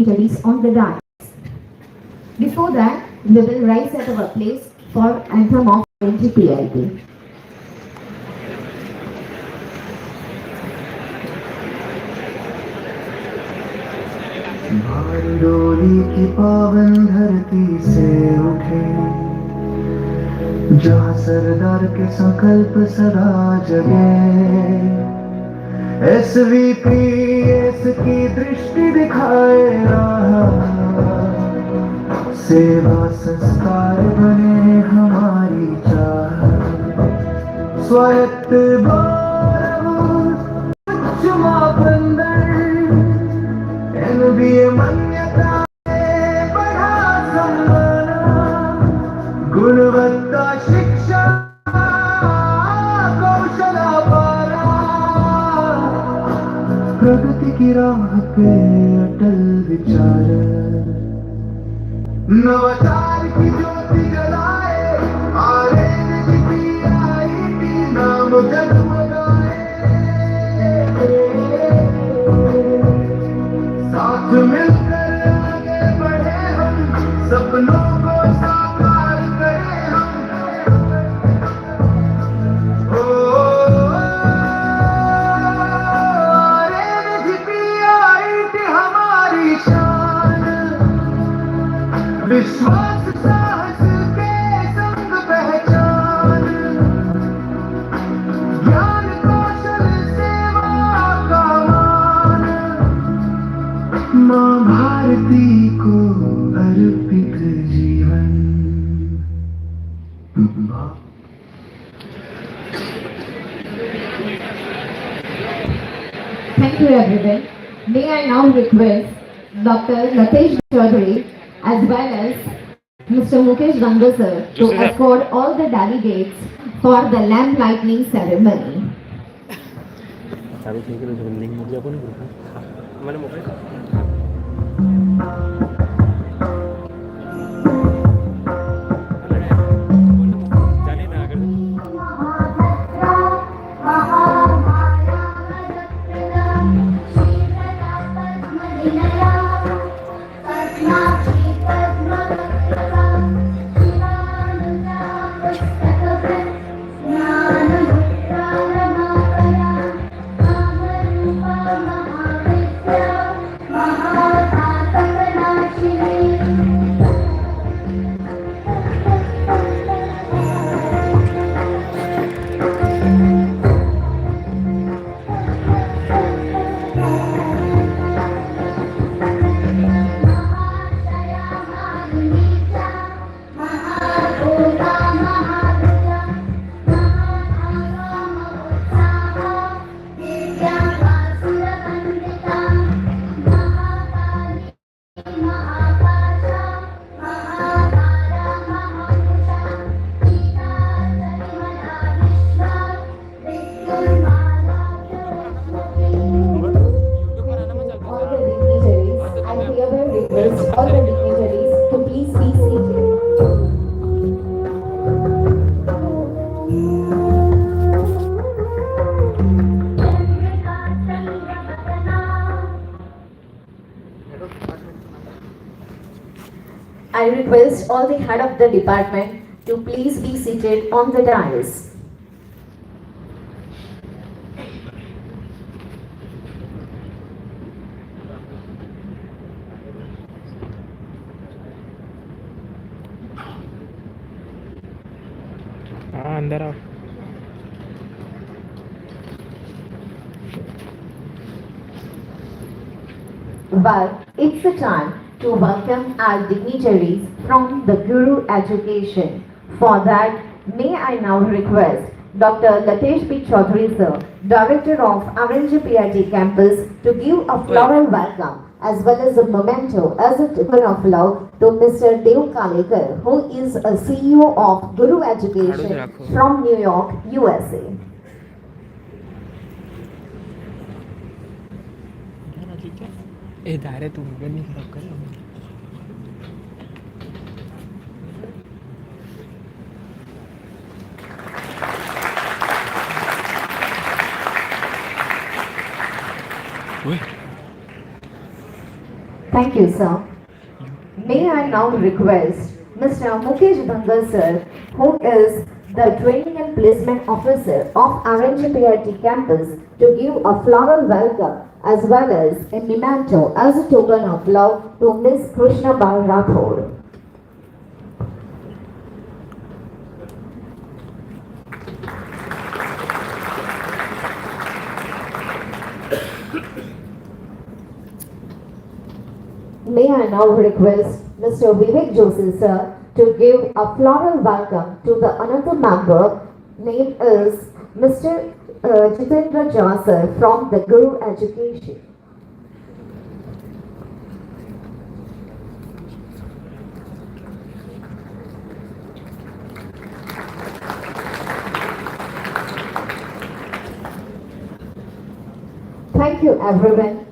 dignitaries on the dais. Before that, we will rise at our place for anthem of RNGPIT. भारी डोली की पावन धरती से उठे, जहाँ सरदार के संकल्प सदा जगे। SVPS की दृष्टि दिखाए राह, सेवा संस्कार बने हमारी चाह। स्वायत्त गौरव उच्च मापदंड, NBA मान्यता में बढ़ा सम्मान। गुणवत्ता शिक्षा कौशल पारा, प्रगति की राह पे अटल विचार। नवाचार की ज्योति जलाए, RNGPIT नाम जगमगाए। साथ मिलकर आगे बढ़े हम, सपनों को साकार करें हम। ओ RNGPIT हमारी शान, विश्वास साहस के संग पहचान। ज्ञान कौशल सेवा का मान, माँ भारती को अर्पित जीवन। Thank you everyone. May I now request Dr. Latesh Chaudhary as well as Mr. Mukesh Ganga sir to escort all the delegates for the lamp lighting ceremony. All the dignitaries to please be seated. I request all the head of the department to please be seated on the dais. अंदर आओ। Well, it's the time to welcome our dignitaries from the Guru Education. For that, may I now request Dr. Latesh P. Chaudhary sir, Director of RNGPIT campus, to give a floral welcome as well as a memento as a token of love to Mr. Dev Kalekar, who is a CEO of Guru Education from New York, USA. ए दारे तू mobile नहीं खराब कर। Thank you, sir. May I now request Mr. Mukesh Bangal, sir, who is the Training and Placement Officer of RNGPIT campus, to give a floral welcome as well as a memento as a token of love to Miss Krishna Bal Rathod. May I now request Mr. Vivek Joshi, sir, to give a floral welcome to the another member. Name is Mr. Jitendra Jha, sir, from the Guru Education. Thank you, everyone.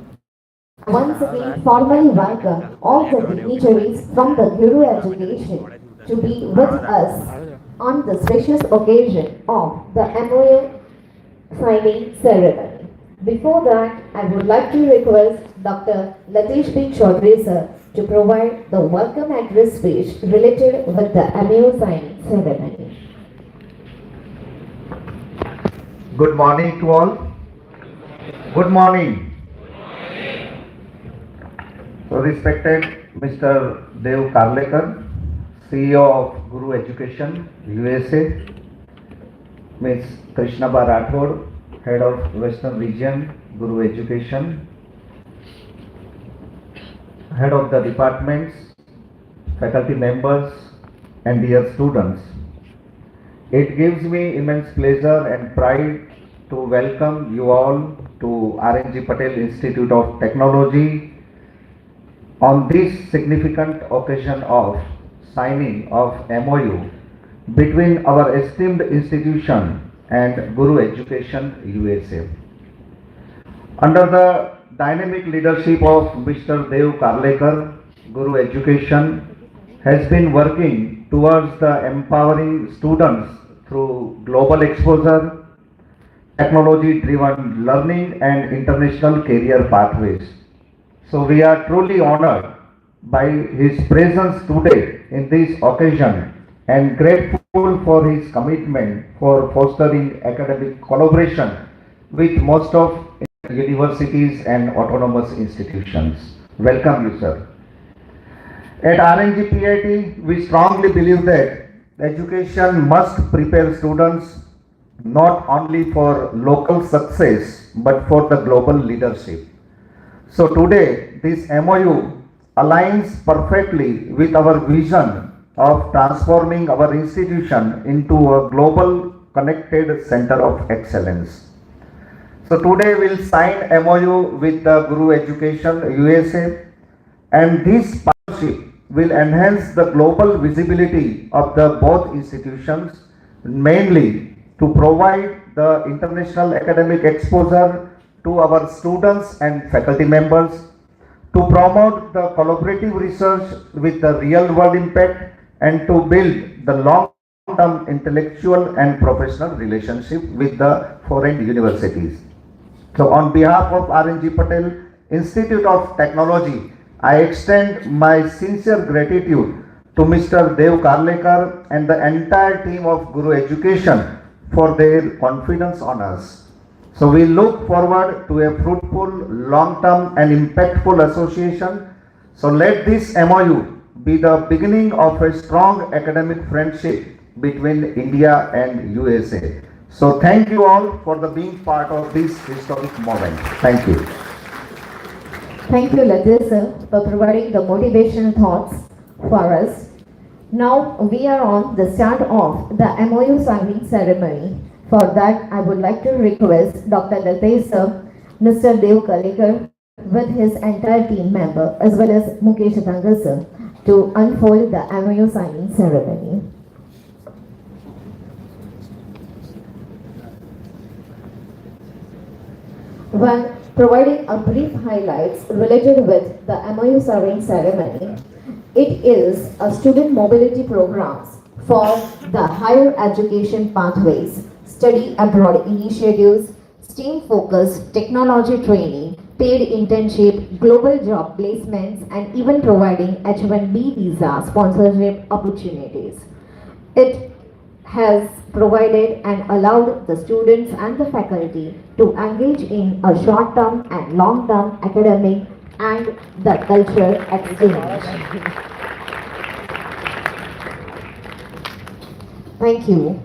Once again, formally welcome all the dignitaries from the Guru Education to be with us on the special occasion of the MOU signing ceremony. Before that, I would like to request Dr. Latesh B. Chaudhary, sir, to provide the welcome address speech related with the MOU signing ceremony. Good morning to all. Good morning. So respected Mr. Dev Karlekar, CEO of Guru Education, USA, Ms. Krishna Bal Rathod, Head of Western Region, Guru Education, Head of the departments, faculty members, and dear students. It gives me immense pleasure and pride to welcome you all to RNG Patel Institute of Technology on this significant occasion of signing of MOU between our esteemed institution and Guru Education USA. Under the dynamic leadership of Mr. Dev Karlekar, Guru Education has been working towards the empowering students through global exposure, technology-driven learning and international career pathways. So we are truly honored by his presence today in this occasion and grateful for his commitment for fostering academic collaboration with most of universities and autonomous institutions. Welcome you, sir. At RNGPIT, we strongly believe that education must prepare students not only for local success but for the global leadership. So today, this MOU aligns perfectly with our vision of transforming our institution into a global connected center of excellence. So today we'll sign MOU with the Guru Education USA, and this partnership will enhance the global visibility of the both institutions, mainly to provide the international academic exposure to our students and faculty members, to promote the collaborative research with the real world impact, and to build the long-term intellectual and professional relationship with the foreign universities. So on behalf of RNG Patel Institute of Technology, I extend my sincere gratitude to Mr. Dev Karlekar and the entire team of Guru Education for their confidence on us. So we look forward to a fruitful, long-term and impactful association. So let this MOU be the beginning of a strong academic friendship between India and USA. So thank you all for the being part of this historic moment. Thank you. Thank you, Latesh, sir, for providing the motivational thoughts for us. Now we are on the start of the MOU signing ceremony. For that, I would like to request Dr. Latesh, sir, Mr. Dev Karlekar with his entire team member as well as Mukesh Bangal, sir, to unfold the MOU signing ceremony. While providing a brief highlights related with the MOU signing ceremony, it is a student mobility programs for the higher education pathways, study abroad initiatives, STEAM-focused technology training, paid internship, global job placements, and even providing H-1B visa sponsorship opportunities. It has provided and allowed the students and the faculty to engage in a short-term and long-term academic and the cultural exchange. Thank you.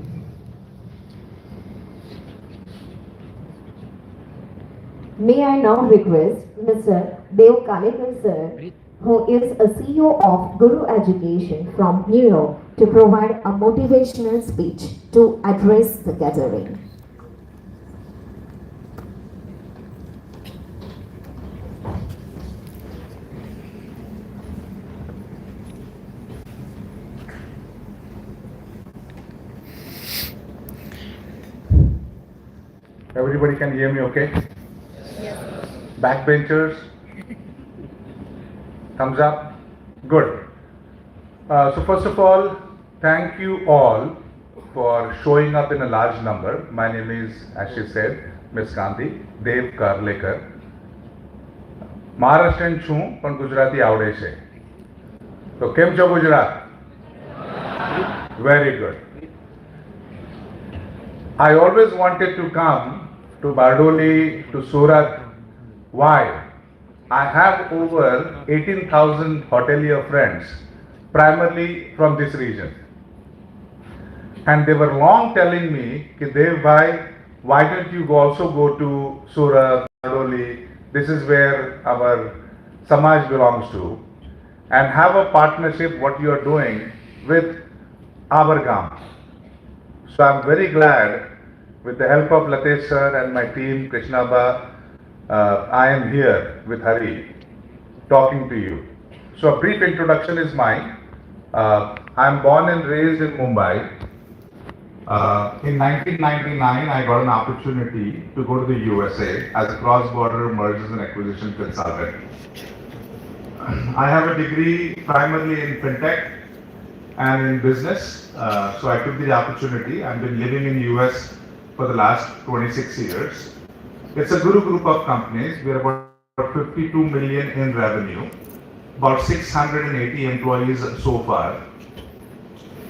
May I now request Mr. Dev Kalekar sir, who is a CEO of Guru Education from New York, to provide a motivational speech to address the gathering. Everybody can hear me okay? Yes. Backbenchers? Thumbs up? Good. So first of all, thank you all for showing up in a large number. My name is, as she said, Ms. Gandhi, Dev Karlekar. Maharashtrian છું પણ ગુજરાતી આવડે છે તો કેમ છો Gujarat? Very good. I always wanted to come to Bardoli, to Surat. Why? I have over 18,000 hotelier friends, primarily from this region. And they were long telling me, कि Dev bhai, why don't you also go to Surat, Bardoli? This is where our Samaj belongs to. And have a partnership, what you are doing with our Gam. So I'm very glad, with the help of Latesh sir and my team, Krishnaba, I am here with Hari, talking to you. So a brief introduction is mine. I'm born and raised in Mumbai. In 1999, I got an opportunity to go to the USA as a cross-border mergers and acquisition consultant. I have a degree primarily in fintech and in business, so I took the opportunity. I've been living in the US for the last 26 years. It's a Guru group of companies. We're about 52 million in revenue, about 680 employees so far.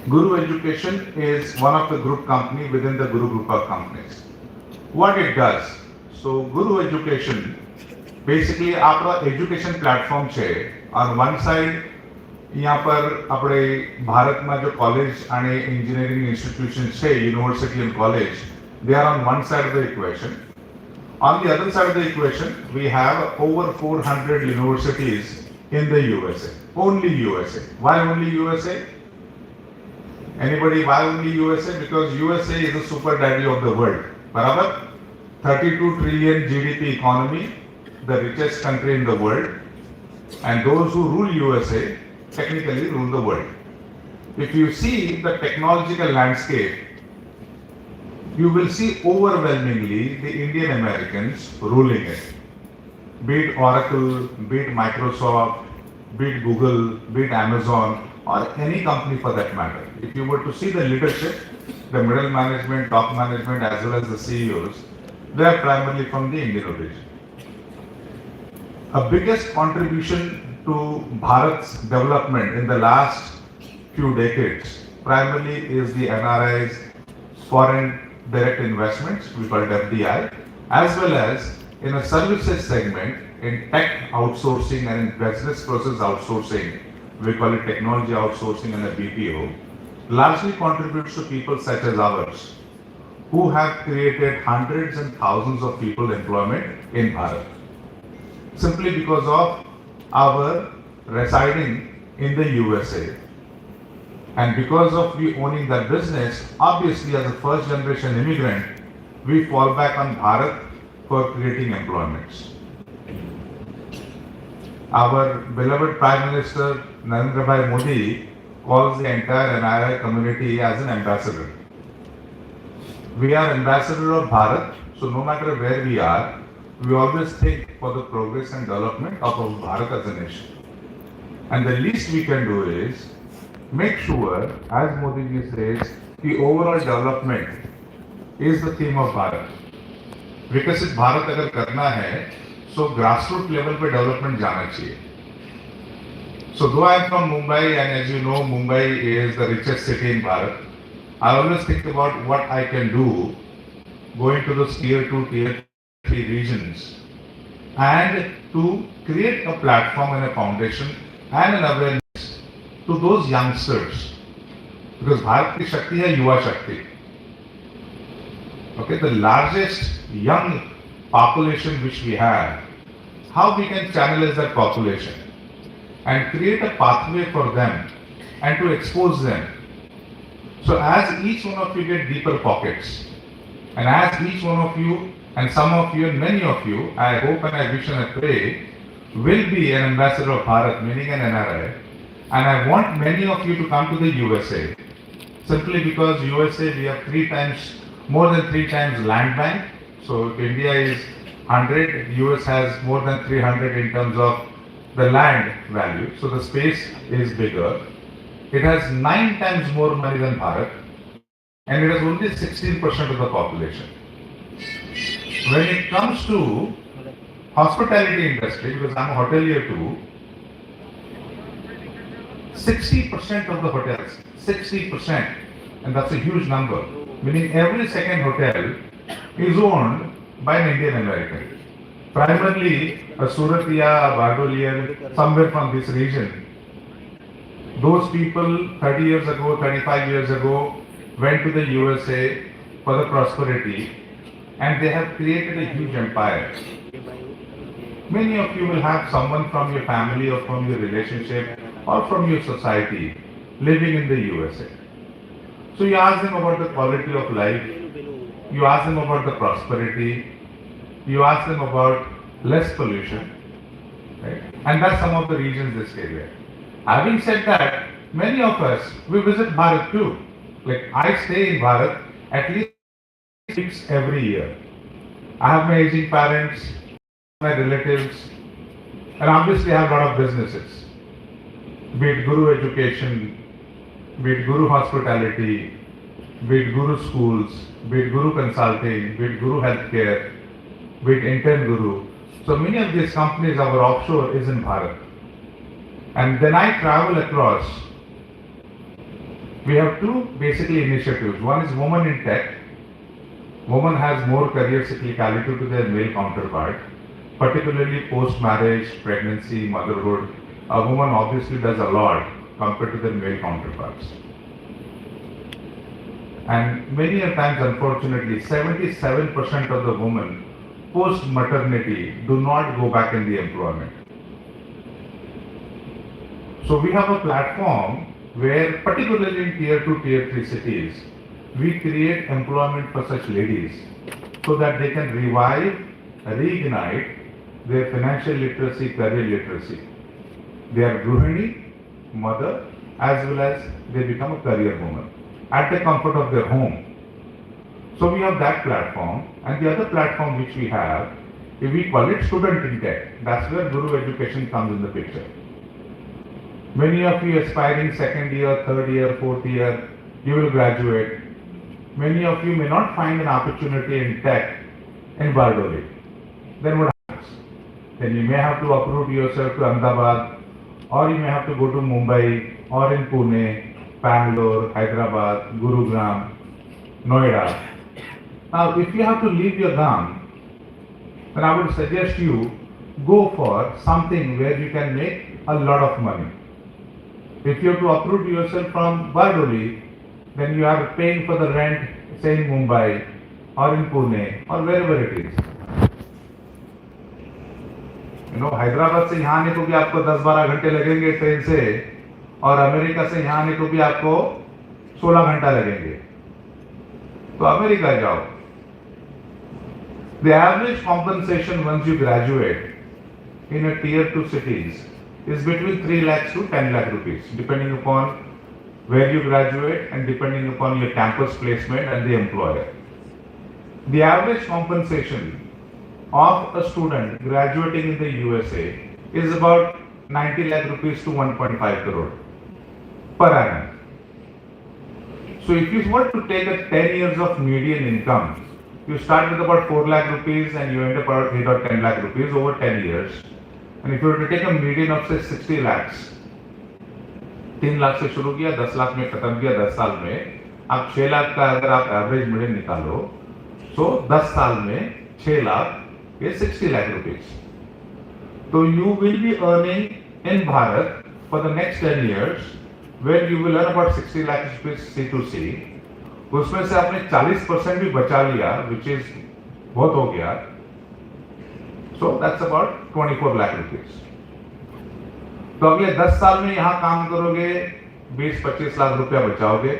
Guru Education is one of the group company within the Guru group of companies. What it does, so Guru Education basically आपका education platform છે. On one side यहाँ पर अपने भारत में जो college અને engineering institutions છે, university and college, they are on one side of the equation. On the other side of the equation, we have over 400 universities in the USA. Only USA. Why only USA? Anybody, why only USA? Because USA is the super daddy of the world. बराबर? 32 trillion GDP economy, the richest country in the world, and those who rule USA technically rule the world. If you see the technological landscape, you will see overwhelmingly the Indian Americans ruling it. Be it Oracle, be it Microsoft, be it Google, be it Amazon, or any company for that matter. If you were to see the leadership, the middle management, top management, as well as the CEOs, they are primarily from the Indian origin. A biggest contribution to Bharat's development in the last few decades primarily is the NRI's foreign direct investments, we call it FDI, as well as in a services segment in tech outsourcing and in business process outsourcing, we call it technology outsourcing and a BPO, largely contributes to people such as ours, who have created hundreds and thousands of people employment in Bharat. Simply because of our residing in the USA. And because of we owning that business, obviously as a first generation immigrant, we fall back on Bharat for creating employments. Our beloved Prime Minister Narendra Bhai Modi calls the entire NRI community as an ambassador. We are ambassador of Bharat, so no matter where we are, we always think for the progress and development of Bharat as a nation. And the least we can do is make sure, as Modi ji says, the overall development is the theme of Bharat. Vikasit Bharat agar karna hai, So grassroots level पे development जाना चाहिए. So though I am from Mumbai, and as you know, Mumbai is the richest city in Bharat, I always think about what I can do going to those tier 2, tier 3 regions and to create a platform and a foundation and an awareness to those youngsters. Because Bharat की शक्ति है युवा शक्ति. Okay, the largest young population which we have, how we can channelize that population and create a pathway for them and to expose them. So as each one of you get deeper pockets, and as each one of you and some of you and many of you, I hope and I wish and I pray, will be an ambassador of Bharat, meaning an NRI, and I want many of you to come to the USA, simply because USA we have more than 3 times land bank. So if India is 100, US has more than 300 in terms of the land value. So the space is bigger. It has 9 times more money than Bharat, and it has only 16% of the population. When it comes to hospitality industry, because I'm a hotelier too, 60% of the hotels, 60%, and that's a huge number, meaning every second hotel is owned by an Indian American. Primarily a Suratiya, a Bardolian, somewhere from this region. Those people 30 years ago, 35 years ago went to the USA for the prosperity, and they have created a huge empire. Many of you will have someone from your family or from your relationship or from your society living in the USA. So you ask them about the quality of life, you ask them about the prosperity, you ask them about less pollution, right? And that's some of the regions they stay there. Having said that, many of us, we visit Bharat too. Like I stay in Bharat at least 6 weeks every year. I have my aging parents, my relatives, and obviously I have a lot of businesses. Be it Guru Education, be it Guru Hospitality, be it Guru Schools, be it Guru Consulting, be it Guru Healthcare, be it Intern Guru. So many of these companies, our offshore is in Bharat. And then I travel across. We have 2 basically initiatives. One is Women in Tech. Women has more career cyclicality to their male counterpart, particularly post-marriage, pregnancy, motherhood. A woman obviously does a lot compared to their male counterparts. And many a times, unfortunately, 77% of the women post-maternity do not go back in the employment. So we have a platform where, particularly in tier 2, tier 3 cities, we create employment for such ladies so that they can revive, reignite their financial literacy, career literacy. They are Gruhini, mother, as well as they become a career woman at the comfort of their home. So we have that platform, and the other platform which we have, we call it Student in Tech. That's where Guru Education comes in the picture. Many of you aspiring second year, third year, fourth year, you will graduate. Many of you may not find an opportunity in tech in Bardoli. Then what happens? Then you may have to uproot yourself to Ahmedabad, or you may have to go to Mumbai, or in Pune, Bangalore, Hyderabad, Gurugram, Noida. Now, if you have to leave your Gram, then I would suggest you go for something where you can make a lot of money. If you have to uproot yourself from Bardoli, then you are paying for the rent, say in Mumbai, or in Pune, or wherever it is. You know, Hyderabad से यहाँ आने को भी आपको 10-12 घंटे लगेंगे train से, और अमेरिका से यहाँ आने को भी आपको 16 घंटा लगेंगे. तो अमेरिका जाओ. The average compensation once you graduate in a tier 2 cities is between 3 lakhs to 10 lakh rupees, depending upon where you graduate and depending upon your campus placement and the employer. The average compensation of a student graduating in the USA is about 90 lakh rupees to 1.5 crore per annum. So if you were to take a 10 years of median income You start with about 4 lakh rupees and you end up about 8 or 10 lakh rupees over 10 years. And if you were to take a median of say 60 lakhs, 3 lakh से शुरू किया, 10 लाख में खत्म किया 10 साल में, आप 6 लाख का अगर आप एवरेज मीडियन निकालो, तो 10 साल में 6 लाख ये 60 lakh rupees. So you will be earning in Bharat for the next 10 years, where you will earn about 60 lakh rupees C2C. उसमें से आपने 40% भी बचा लिया, which is बहुत हो गया. So that's about 24 lakh rupees. तो अगले 10 साल में यहां काम करोगे 20-25 लाख रुपया बचाओगे.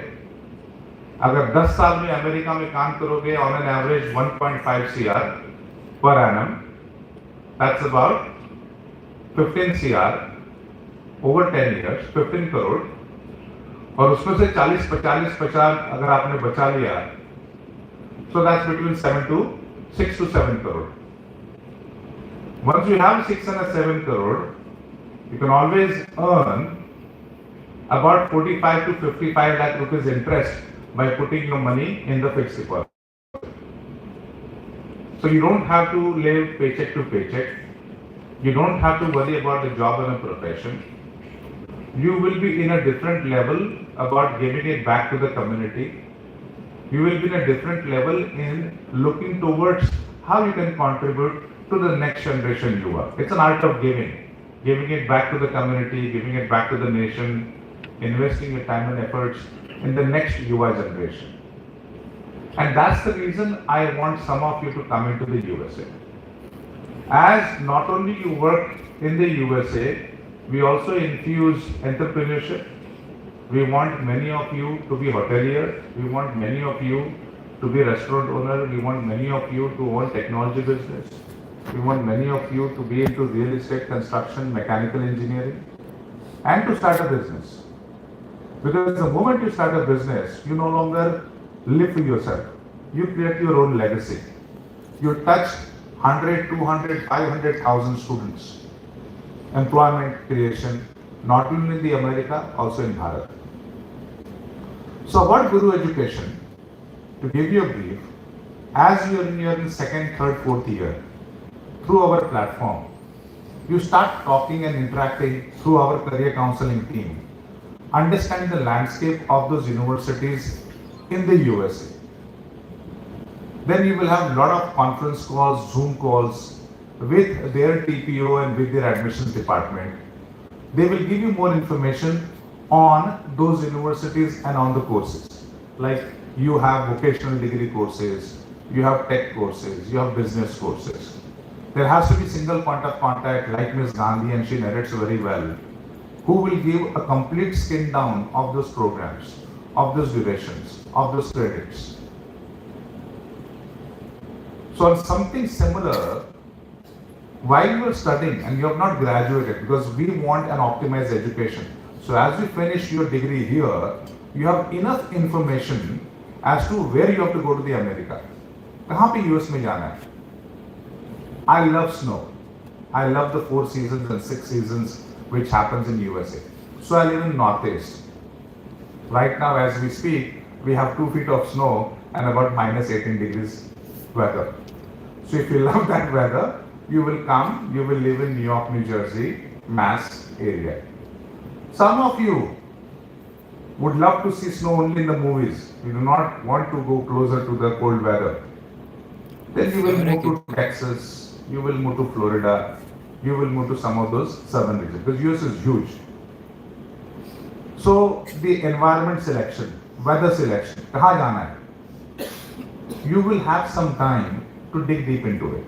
अगर 10 साल में अमेरिका में काम करोगे on an average 1.5 CR per annum, that's about 15 CR over 10 years, 15 crore. और उसमें से 40-50 अगर आपने बचा लिया, so that's between 6 to 7 crore. Once you have 6 and 7 crore, you can always earn about 45 to 55 lakh rupees interest by putting your money in the fixed deposit. So you don't have to live paycheck to paycheck. You don't have to worry about the job and a profession. You will be in a different level about giving it back to the community. You will be in a different level in looking towards how you can contribute to the next generation Yuva. It's an art of giving it back to the community, giving it back to the nation, investing your time and efforts in the next Yuva generation. And that's the reason I want some of you to come into the USA. As not only you work in the USA, we also infuse entrepreneurship. We want many of you to be hotelier. We want many of you to be restaurant owner. We want many of you to own technology business. We want many of you to be into real estate, construction, mechanical engineering, and to start a business. Because the moment you start a business, you no longer live for yourself. You create your own legacy. You touch 100, 200, 500,000 students. Employment creation, not only in the America, also in Bharat. So about Guru Education, to give you a brief, as you are in your second, third, fourth year, through our platform, you start talking and interacting through our career counseling team, understand the landscape of those universities in the USA. Then you will have a lot of conference calls, Zoom calls with their TPO and with their admissions department. They will give you more information on those universities and on the courses. Like you have vocational degree courses, you have tech courses, you have business courses. There has to be single point of contact like Ms. Gandhi, and she narrates very well, who will give a complete skin down of those programs, of those durations, of those credits. So on something similar, while you are studying and you have not graduated, because we want an optimized education. So as you finish your degree here, you have enough information as to where you have to go to the America. कहाँ पे US में जाना है? I love snow. I love the 4 seasons and 6 seasons which happens in USA. So I live in Northeast. Right now as we speak, we have 2 feet of snow and about minus 18 degrees weather. So if you love that weather, you will come, you will live in New York, New Jersey, Mass area. Some of you would love to see snow only in the movies. You do not want to go closer to the cold weather. Then you will move to Texas, you will move to Florida, you will move to some of those southern regions, because US is huge. So the environment selection, weather selection, kahan jana hai? You will have some time to dig deep into it.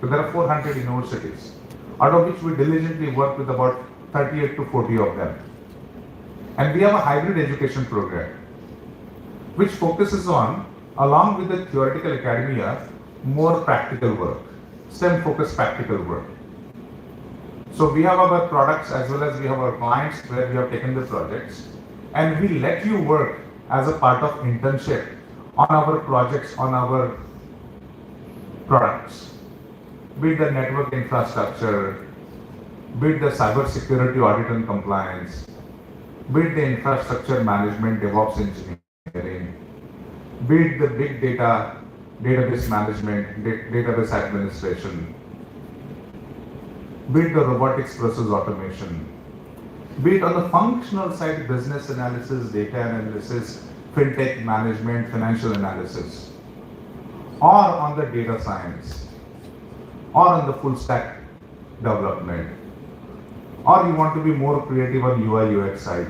So there are 400 universities, out of which we diligently work with about 38 to 40 of them. And we have a hybrid education program, which focuses on, along with the theoretical academia, more practical work, STEM focused practical work. So we have our products as well as we have our clients where we have taken the projects, and we let you work as a part of internship on our projects, on our products. Be it the network infrastructure, be it the cyber security audit and compliance, be it the infrastructure management, DevOps engineering, be it the big data database management, database administration, be it the robotics process automation, be it on the functional side, business analysis, data analysis, fintech management, financial analysis, or on the data science, or on the full stack development, or you want to be more creative on UI UX side,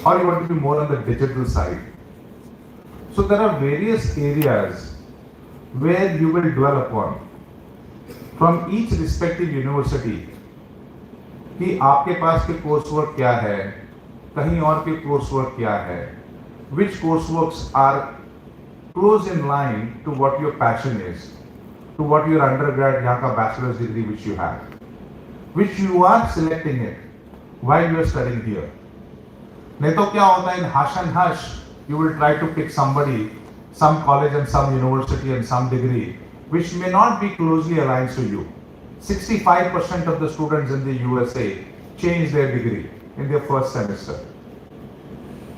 or you want to be more on the digital side. So there are various areas where you will dwell upon from each respective university कि आपके पास के course work क्या है, कहीं और के course work क्या है, which courseworks are close in line to what your passion is, to what your undergrad यहाँ का bachelor's degree which you have, which you are selecting it while you are studying here. नहीं तो क्या होता है, in hush and hush you will try to pick somebody, some college and some university and some degree which may not be closely aligned to you. 65% of the students in the USA change their degree in their first semester.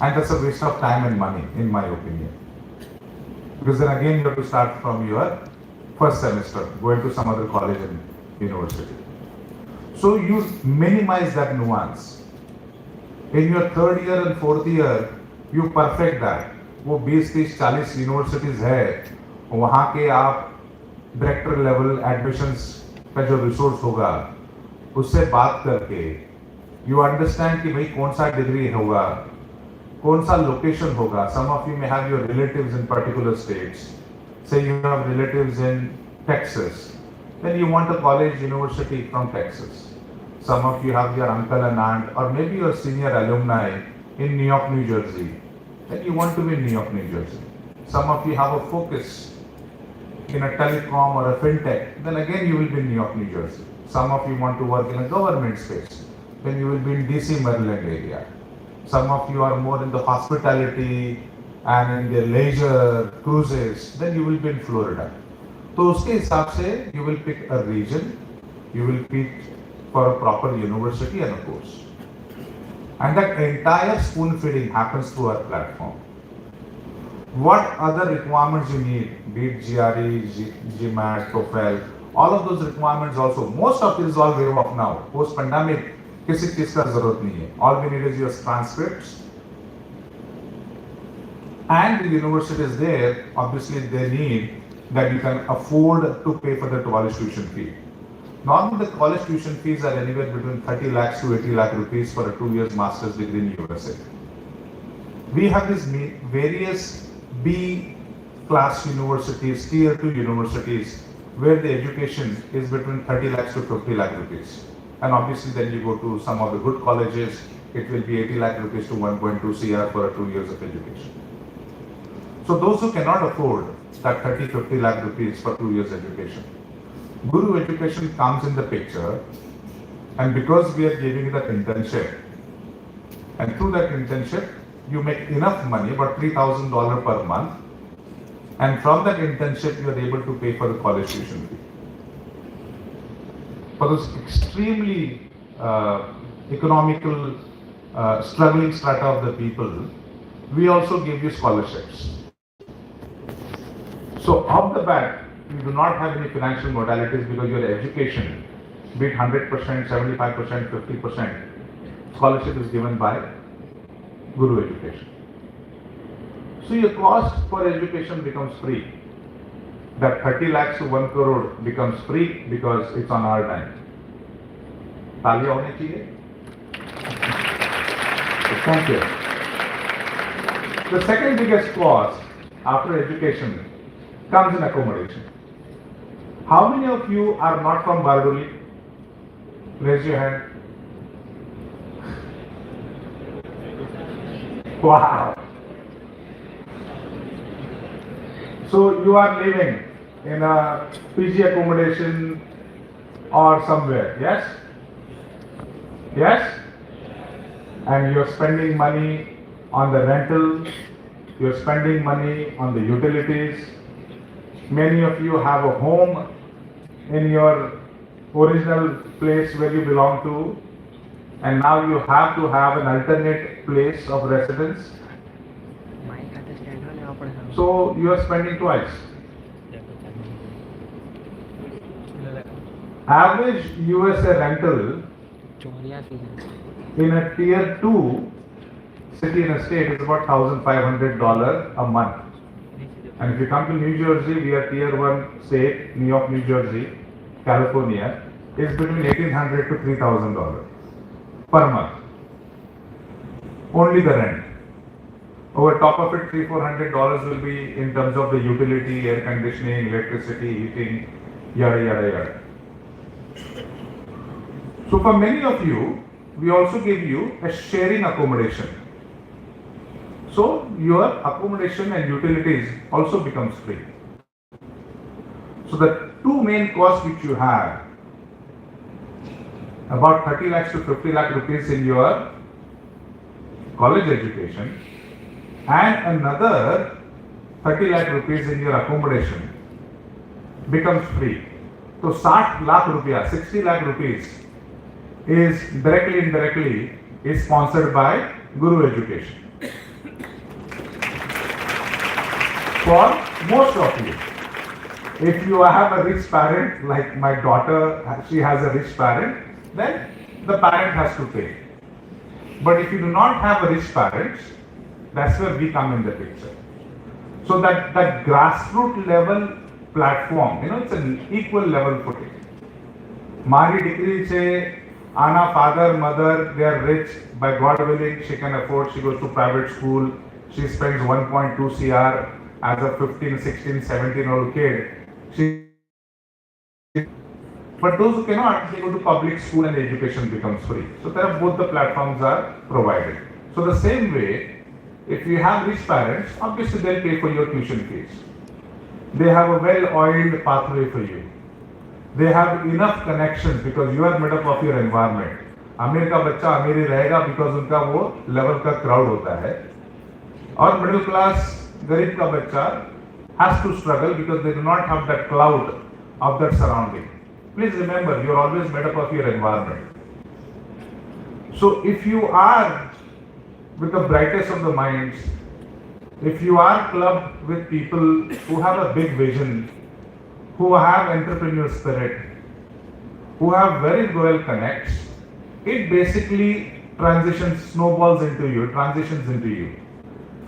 And that's a waste of time and money, in my opinion. Because then again, you have to start from your first semester, going to some other college and university. So you minimize that nuance. In your third year and fourth year, you perfect that. वो 20, 30, 40 universities है, वहाँ के आप director level admissions का जो resource होगा उससे बात करके यू अंडरस्टैंड कि भाई कौन सा डिग्री होगा, कौन सा लोकेशन होगा. Some of you may have your relatives in particular states, say you have relatives in Texas, then you want a college university from Texas. Some of you have your uncle and aunt or maybe your senior alumni in New York, New Jersey, then you want to be in New York, New Jersey. Some of you have a focus in a telecom or a fintech, then again you will be in New York, New Jersey. Some of you want to work in a government space, then you will be in DC, Maryland area. Some of you are more in the hospitality and in the leisure cruises, then you will be in Florida. So उसके हिसाब से you will pick a region, you will pick for a proper university and a course. And that entire spoon feeding happens through our platform. What other requirements you need, be it GRE, GMAT, TOEFL, all of those requirements also, most of it is all wave off now. Post-pandemic, किसी चीज का जरूरत नहीं है. All we need is your transcripts. And the university is there, obviously they need that you can afford to pay for the college tuition fee. Normally the college tuition fees are anywhere between 30 lakhs to 80 lakh rupees for a 2 years master's degree in USA. We have these various B class universities, tier 2 universities, where the education is between 30 lakhs to 50 lakh rupees. And obviously then you go to some of the good colleges, it will be 80 lakh rupees to 1.2 CR for a 2 years of education. So those who cannot afford that 30-50 lakh rupees for 2 years education, Guru Education comes in the picture, and because we are giving you that internship, and through that internship, you make enough money, about $3,000 per month, and from that internship, you are able to pay for the college tuition fee. For those extremely economical, struggling strata of the people, we also give you scholarships. So off the bat, you do not have any financial modalities because your education, be it 100%, 75%, 50%, scholarship is given by Guru Education. So your cost for education becomes free. That 30 lakhs to 1 crore becomes free because it's on our dime. तालियां होनी चाहिए. Thank you. The second biggest cost after education comes in accommodation. How many of you are not from Bardoli? Raise your hand. Wow. So you are living in a PG accommodation or somewhere, yes? Yes? And you're spending money on the rental, you're spending money on the utilities. Many of you have a home in your original place where you belong to, and now you have to have an alternate place of residence. So you are spending twice. Average USA rental in a tier 2 city in a state is about $1,500 a month. And if you come to New Jersey, we are tier 1 state, New York, New Jersey, California, is between $1,800 to $3,000 per month. Only the rent. Over top of it, $300-400 will be in terms of the utility, air conditioning, electricity, heating, yada yada yada. So for many of you, we also give you a sharing accommodation. So your accommodation and utilities also becomes free. So the two main costs which you have, about 30 lakhs to 50 lakh rupees in your college education and another 30 lakh rupees in your accommodation becomes free. So 60 lakh rupees, 60 lakh rupees is directly indirectly is sponsored by Guru Education. For most of you, if you have a rich parent, like my daughter, she has a rich parent, then the parent has to pay. But if you do not have a rich parents, that's where we come in the picture. So that grassroots level platform, it's an equal level footing. Mari degree say, Anna, father, mother, they are rich, by God willing, she can afford, she goes to private school, she spends 1.2 CR as a 15, 16, 17-year-old kid. But those who cannot, they go to public school and education becomes free. So there both the platforms are provided. So the same way, if you have rich parents, obviously they'll pay for your tuition fees. They have a well-oiled pathway for you. They have enough connections because you are made up of your environment. अमीर का बच्चा अमीर ही रहेगा because उनका वो level का crowd होता है. और middle class गरीब का बच्चा has to struggle because they do not have that cloud of that surrounding. Please remember, you are always made up of your environment. So if you are with the brightest of the minds, if you are clubbed with people who have a big vision, who have entrepreneurial spirit, who have very loyal connects, it basically snowballs into you, transitions into you.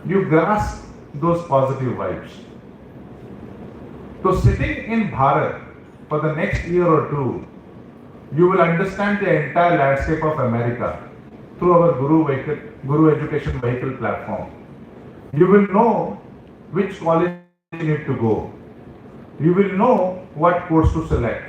You grasp those positive vibes. So sitting in Bharat for the next year or two, you will understand the entire landscape of America through our Guru Education Vehicle platform. You will know which college you need to go. You will know what course to select.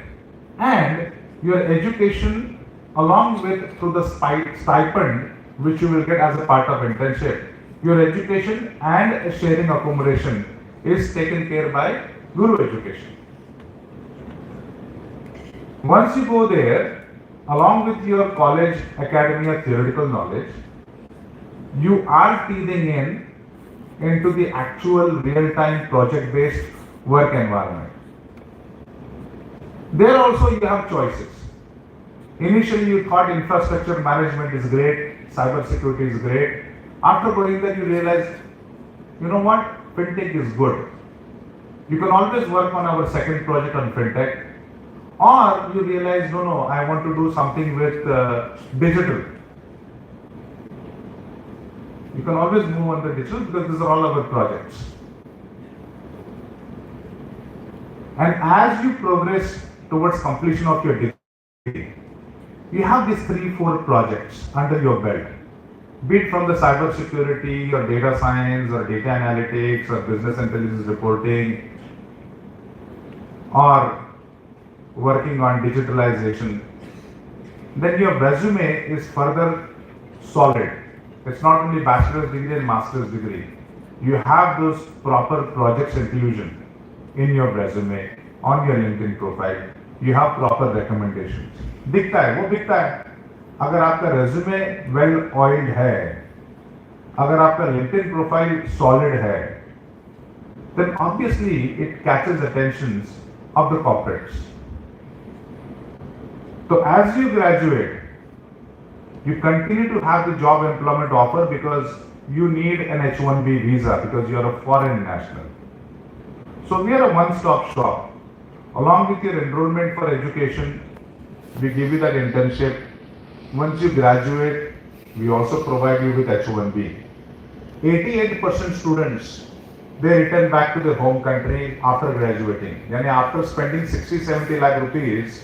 And your education, along with through the stipend which you will get as a part of internship, your education and sharing accommodation is taken care by Guru Education. Once you go there, along with your college academia theoretical knowledge, you are teething into the actual real-time project-based work environment. There also you have choices. Initially you thought infrastructure management is great, cyber security is great. After going there you realize, you know what, fintech is good. You can always work on our second project on fintech. Or you realize, no, I want to do something with digital. You can always move on the digital because these are all our projects. And as you progress towards completion of your degree, you have these 3-4 projects under your belt. Be it from the cyber security or data science or data analytics or business intelligence reporting or working on digitalization, then your resume is further solid. It's not only bachelor's degree and master's degree. You have those proper projects inclusion in your resume, on your LinkedIn profile. You have proper recommendations. दिखता है, वो दिखता है. अगर आपका resume well oiled है, अगर आपका LinkedIn profile solid है, then obviously it catches attentions of the corporates. So as you graduate, you continue to have the job employment offer because you need an H-1B visa because you are a foreign national. So we are a one-stop shop. Along with your enrollment for education, we give you that internship. Once you graduate, we also provide you with H-1B. 88% students, they return back to their home country after graduating. Yani after spending 60-70 lakh rupees,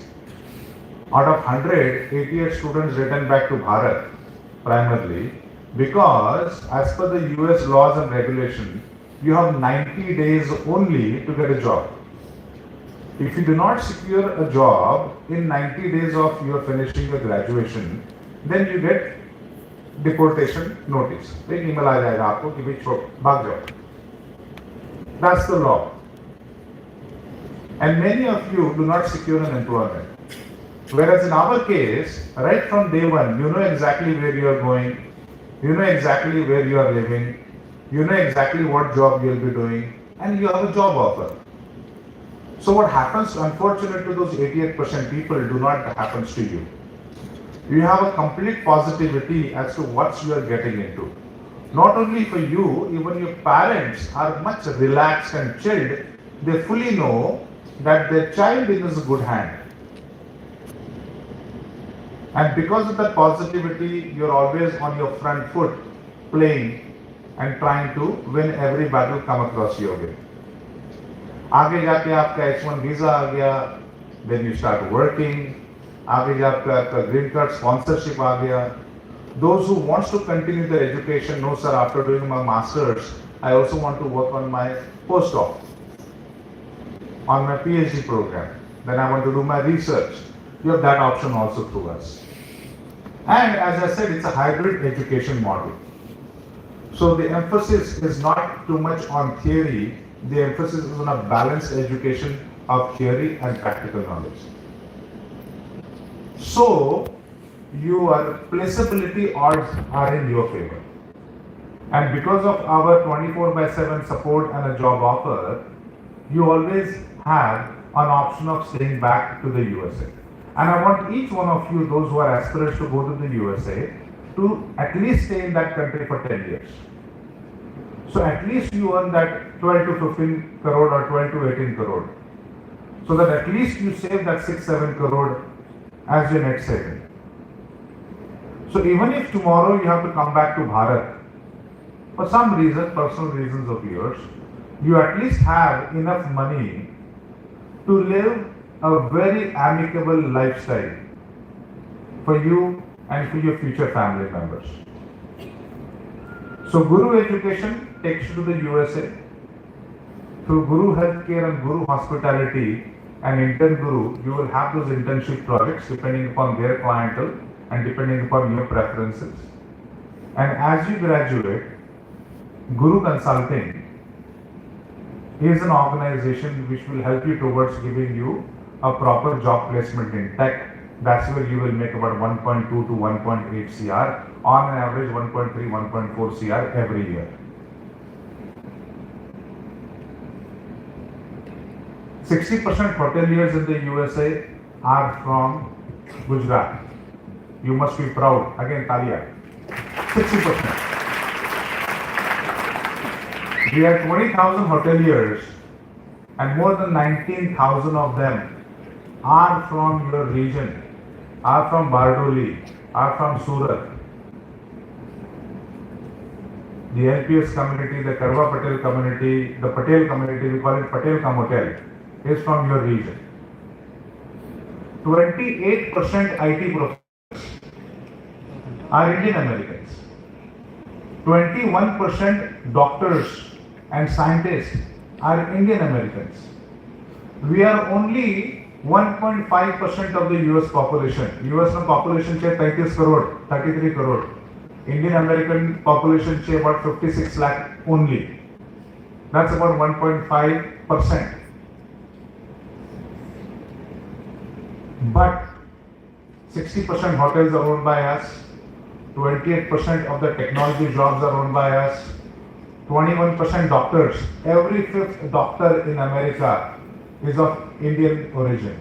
out of 100, 88 students return back to Bharat primarily because as per the US laws and regulation, you have 90 days only to get a job. If you do not secure a job in 90 days of your finishing your graduation, then you get deportation notice. एक email आ जाएगा आपको कि भाई छोड़ भाग जाओ. That's the law. And many of you do not secure an employment. Whereas in our case, right from day one, you know exactly where you are going, you know exactly where you are living, you know exactly what job you will be doing, and you have a job offer. So what happens, unfortunately, to those 88% people do not happens to you. You have a complete positivity as to what you are getting into. Not only for you, even your parents are much relaxed and chilled. They fully know that their child is in good hand. And because of that positivity, you're always on your front foot, playing and trying to win every battle come across your way. आगे जाके आपका H1 visa आ गया, then you start working. आगे जाके आपका green card sponsorship आ गया. Those who wants to continue their education, no sir, after doing my masters, I also want to work on my postdoc, on my PhD program. Then I want to do my research. You have that option also through us. And as I said, it's a hybrid education model. So the emphasis is not too much on theory. The emphasis is on a balanced education of theory and practical knowledge. So your placeability odds are in your favor. And because of our 24/7 support and a job offer, you always have an option of staying back to the USA. And I want each one of you, those who are aspirants to go to the USA, to at least stay in that country for 10 years. So at least you earn that 12 to 15 crore or 12 to 18 crore. So that at least you save that 6-7 crore as your net saving. So even if tomorrow you have to come back to Bharat, for some reason, personal reasons of yours, you at least have enough money to live a very amicable lifestyle for you and for your future family members. So Guru Education takes you to the USA. Through Guru Healthcare and Guru Hospitality and Intern Guru, you will have those internship projects depending upon their clientele and depending upon your preferences. And as you graduate, Guru Consulting is an organization which will help you towards giving you a proper job placement in tech. That's where you will make about 1.2 to 1.8 CR, on an average 1.3, 1.4 CR every year. 60% hoteliers in the USA are from Gujarat. You must be proud. Again, Talia. 60%. We have 20,000 hoteliers and more than 19,000 of them are from your region, are from Bardoli, are from Surat. The LPS community, the Karwa Patel community, the Patel community, we call it Patel Kam Hotel, is from your region. 28% IT professionals are Indian Americans. 21% doctors and scientists are Indian Americans. We are only 1.5% of the US population. US population is 33 crore, 33 crore. Indian American population is about 56 lakh only. That's about 1.5%. But 60% hotels are owned by us, 28% of the technology jobs are owned by us, 21% doctors. Every fifth doctor in America is of Indian origin.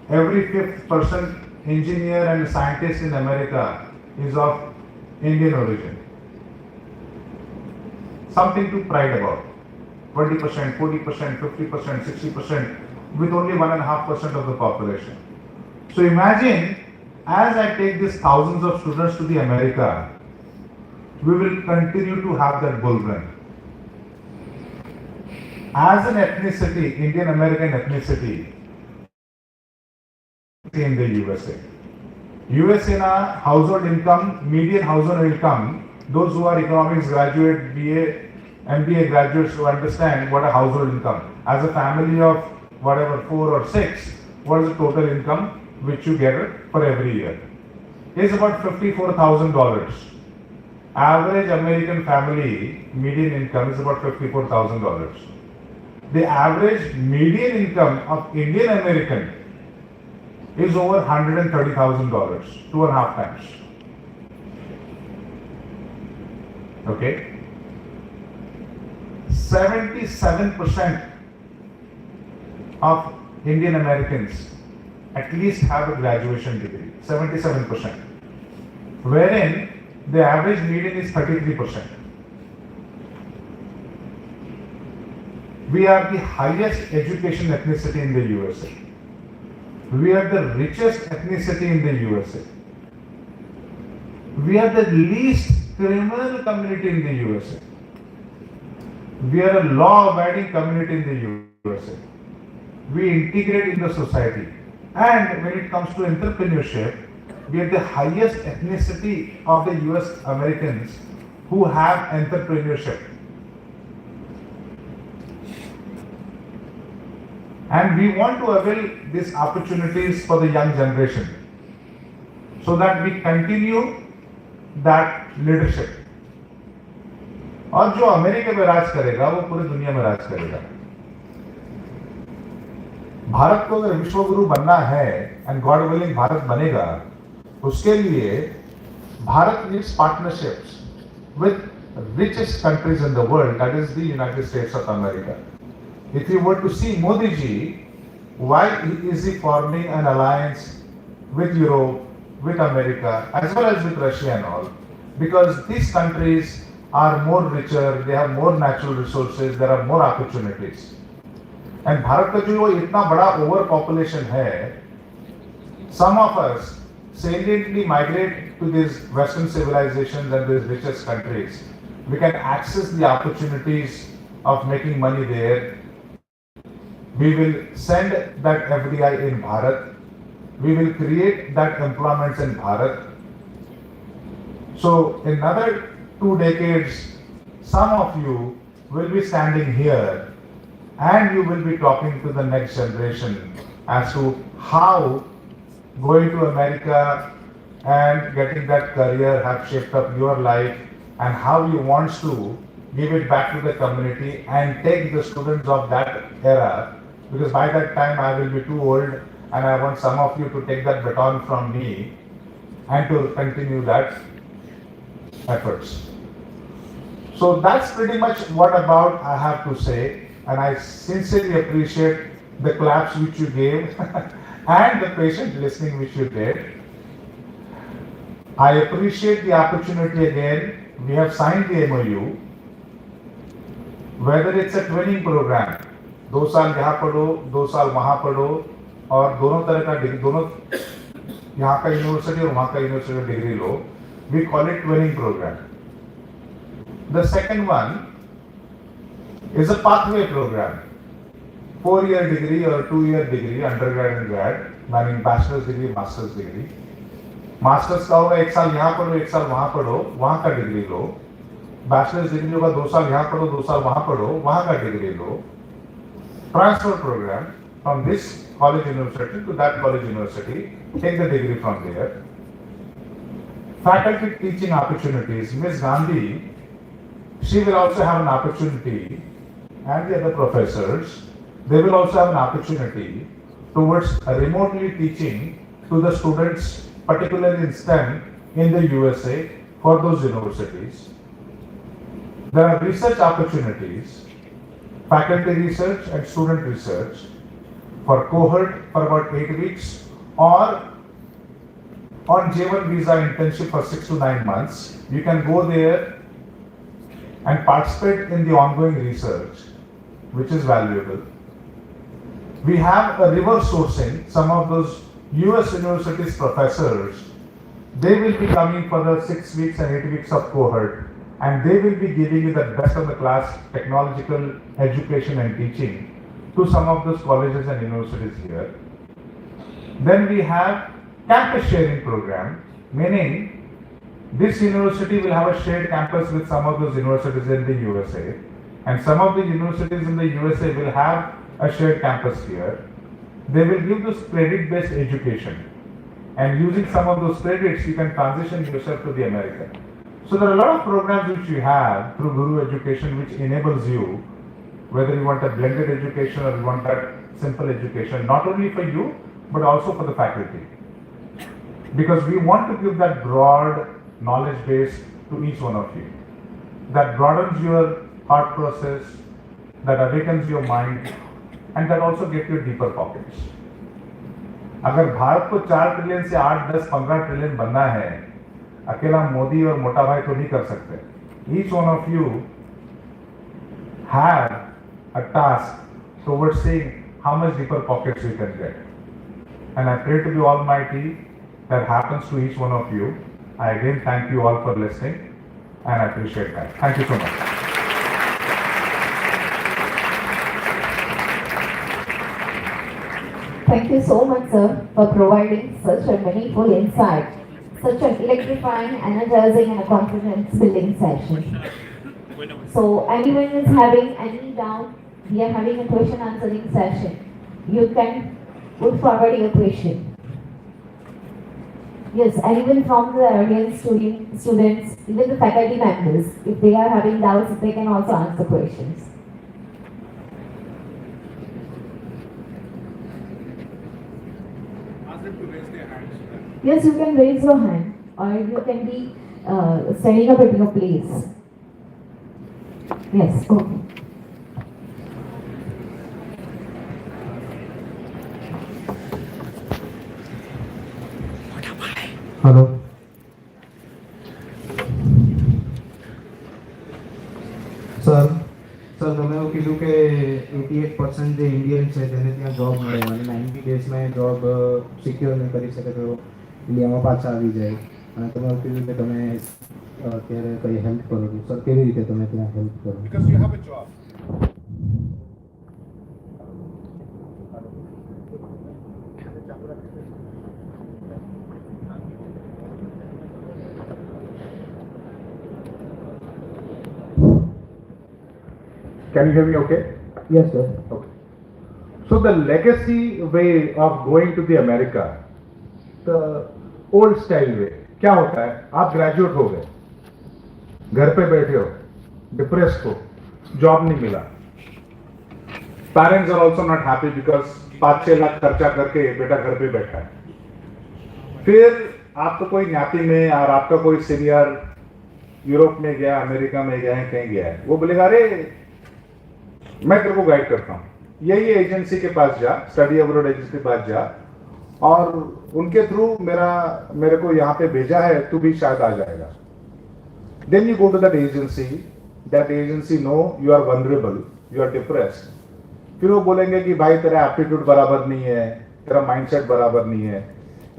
Every fifth person, engineer and scientist in America is of Indian origin. something to pride about. 20%, 40%, 50%, 60%, with only 1.5% of the population. So imagine, as I take these thousands of students to the America, we will continue to have that bull run. As an ethnicity, Indian American ethnicity, in the USA. USA na household income, median household income, those who are economics graduate, BA, MBA graduates who understand what a household income. As a family of whatever 4 or 6, what is the total income which you get for every year? Is about $54,000. Average American family median income is about $54,000. The average median income of Indian American is over $130,000, 2.5 times. Okay? 77% of Indian Americans at least have a graduation degree. 77%. Wherein the average median is 33%. We are the highest education ethnicity in the USA. We are the richest ethnicity in the USA. We are the least criminal community in the USA. We are a law-abiding community in the USA. We integrate in the society. And when it comes to entrepreneurship, we are the highest ethnicity of the US Americans who have entrepreneurship. And we want to avail these opportunities for the young generation so that we continue that leadership. और जो America में राज करेगा वो पूरी दुनिया में राज करेगा. भारत को अगर विश्व गुरु बनना है एंड गॉड विलिंग भारत बनेगा, उसके लिए Bharat needs partnerships with richest countries in the world, that is the United States of America. If you were to see Modi ji, why is he forming an alliance with Europe, with America, as well as with Russia and all? Because these countries are more richer, they have more natural resources, there are more opportunities. And Bharat का जो इतना बड़ा overpopulation है, some of us saliently migrate to these Western civilizations and these richest countries. We can access the opportunities of making money there. We will send that FDI in Bharat. We will create that employment in Bharat. So in another 2 decades, some of you will be standing here and you will be talking to the next generation as to how going to America and getting that career have shaped up your life and how you want to give it back to the community and take the students of that era, because by that time I will be too old and I want some of you to take that baton from me and to continue that efforts. So that's pretty much what about I have to say, and I sincerely appreciate the claps which you gave and the patient listening which you did. I appreciate the opportunity again. We have signed the MOU. Whether it's a training program, 2 साल यहाँ पढ़ो, 2 साल वहाँ पढ़ो, और दोनों तरह का डिग्री, दोनों यहाँ का यूनिवर्सिटी और वहाँ का university degree low, we call it training program. The second one is a pathway program. 4-year degree or 2-year degree, undergrad and grad, meaning bachelor's degree, master's degree. Masters का होगा 1 साल यहाँ पढ़ो, 1 साल वहाँ पढ़ो, वहाँ का डिग्री लो. बैचलर्स डिग्री होगा 2 साल यहाँ पढ़ो, 2 साल वहाँ पढ़ो, वहाँ का degree low. Transfer program from this college university to that college university, take the degree from there. Faculty teaching opportunities. Ms. Gandhi, she will also have an opportunity, and the other professors, they will also have an opportunity towards remotely teaching to the students, particularly in STEM, in the USA for those universities. There are research opportunities, faculty research and student research for cohort for about 8 weeks, or on J1 visa internship for 6 to 9 months. You can go there and participate in the ongoing research, which is valuable. We have a reverse sourcing. Some of those US universities professors, they will be coming for the 6 weeks and 8 weeks of cohort, and they will be giving you the best of the class technological education and teaching to some of those colleges and universities here. Then we have campus sharing program, meaning this university will have a shared campus with some of those universities in the USA, and some of the universities in the USA will have a shared campus here. They will give this credit-based education, and using some of those credits, you can transition yourself to the America. So there are a lot of programs which we have through Guru Education which enables you, whether you want a blended education or you want that simple education, not only for you, but also for the faculty. Because we want to give that broad knowledge base to each one of you. That broadens your thought process, that awakens your mind, and that also gets you deeper pockets. अगर भारत को 4 trillion से 8, 10, 15 trillion बनना है, अकेला मोदी और मोटा भाई तो नहीं कर सकते. Each one of you have a task towards seeing how much deeper pockets you can get. And I pray to the Almighty that happens to each one of you. I again thank you all for listening, and I appreciate that. Thank you so much. Thank you so much, sir, for providing such a meaningful insight, such an electrifying, energizing, and a confidence-building session. So, anyone is having any doubt, we are having a question-answering session. You can put forward your question. Yes, anyone from the audience, students, even the faculty members, if they are having doubts, they can also ask the questions. Yes, you can raise your hand, or you can be standing up at your place. Yes, okay. Hello sir sir તમે એવું કીધું કે 88% જે Indians છે તેને ત્યાં job મળે અને 90 ડેઝમાં એ જોબ સિક્યોર નહીં કરી શકે તો ઇન્ડિયામાં પાછા આવી જાય અને તમે એવું કીધું કે તમે અત્યારે કંઈ હેલ્પ કરો છો સર કેવી રીતે તમે ત્યાં હેલ્પ કરો Because you have a job. Can you hear me okay? Yes sir Okay. So the legacy way of going to the America, the old style way, क्या होता है? आप ग्रेजुएट हो गए, घर पे बैठे हो, डिप्रेस्ड हो, जॉब नहीं मिला. Parents are also not happy because 5-6 lakh खर्चा करके बेटा घर पे बैठा है. फिर आपको कोई ज्ञाति में और आपका कोई सीनियर यूरोप में गया, अमेरिका में गया है, कहीं गया है, वो बोलेगा अरे मैं तेरे को गाइड करता हूँ, यही एजेंसी के पास जा, स्टडी अब्रॉड एजेंसी के पास जा, और उनके थ्रू मेरे को यहाँ पे भेजा है, तू भी शायद आ जाएगा. Then you go to that agency know you are vulnerable, you are depressed. फिर वो बोलेंगे कि भाई तेरा एप्टीट्यूड बराबर नहीं है, तेरा माइंडसेट बराबर नहीं है,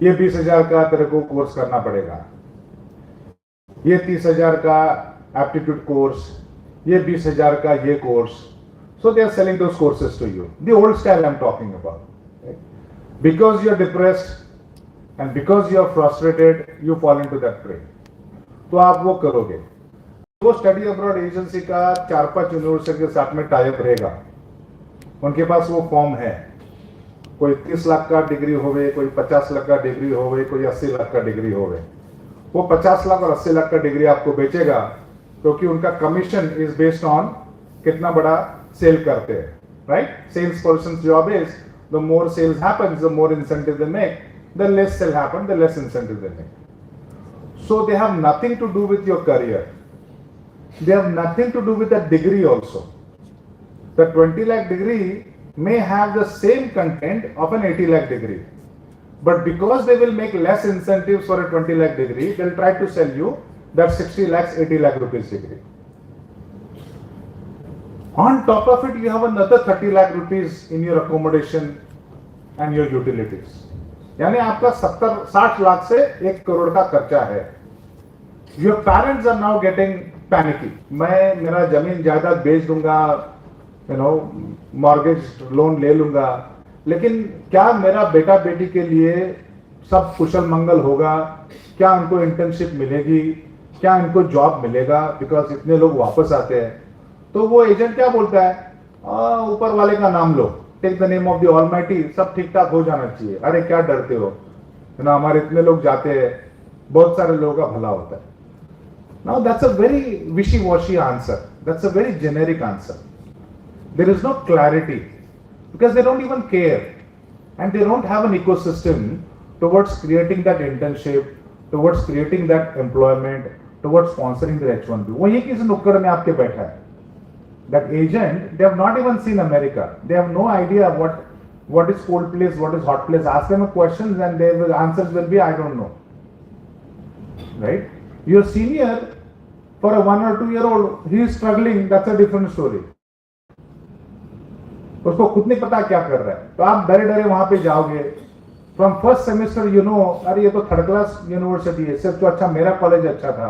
ये 20,000 का तेरे को कोर्स करना पड़ेगा, ये 30,000 का एप्टीट्यूड कोर्स, ये 20,000 का ये course. So they are selling those courses to you. The old style I'm talking about. Right? Because you're depressed and because you're frustrated, you fall into that trap. तो आप वो करोगे. वो स्टडी अब्रॉड एजेंसी का 4-5 university के साथ में tie up रहेगा. उनके पास वो फॉर्म है. कोई 30 लाख का डिग्री होवे, कोई 50 लाख का डिग्री होवे, कोई 80 लाख का डिग्री होवे. वो 50 लाख और 80 लाख का डिग्री आपको बेचेगा क्योंकि उनका कमीशन इज बेस्ड ऑन कितना बड़ा सेल करते हैं, right? Sales person job is the more sales happens, the more incentive they make, the less sale happen, the less incentive they make. So they have nothing to do with your career. They have nothing to do with that degree also. The 20 lakh degree may have the same content of an 80 lakh degree. But because they will make less incentives for a 20 lakh degree, they'll try to sell you that 60 lakhs, 80 lakh rupees degree. On top of it, you have another 30 lakh rupees in your accommodation and your utilities. यानी आपका 70-60 लाख से 1 करोड़ का खर्चा है. Your parents are now getting panicky. मैं मेरा जमीन जायदाद बेच दूंगा, मॉर्गेज लोन ले लूंगा, लेकिन क्या मेरा बेटा बेटी के लिए सब कुशल मंगल होगा? क्या उनको इंटर्नशिप मिलेगी? क्या इनको जॉब मिलेगा? बिकॉज इतने लोग वापस आते हैं. तो वो एजेंट क्या बोलता है? ऊपर वाले का नाम लो, take the name of the Almighty, सब ठीक ठाक हो जाना चाहिए. अरे क्या डरते हो ना, हमारे इतने लोग जाते हैं, बहुत सारे लोगों का भला होता है. Now that's a very wishy-washy answer. That's a very generic answer. There is no clarity because they don't even care and they don't have an ecosystem towards creating that internship, towards creating that employment, towards sponsoring the H1B. वो ये किस नुक्कड़ में आपके बैठा है? That agent, they have not even seen America. They have no idea what is cold place, what is hot place. Ask them questions and their answers will be, I don't know. Right? Your senior, for a 1 or 2 year old, he is struggling. That's a different story. उसको खुद नहीं पता क्या कर रहा है, तो आप डरे डरे वहां पे जाओगे. फ्रॉम फर्स्ट सेमेस्टर अरे ये तो थर्ड क्लास यूनिवर्सिटी है, सिर्फ तो अच्छा मेरा कॉलेज अच्छा था,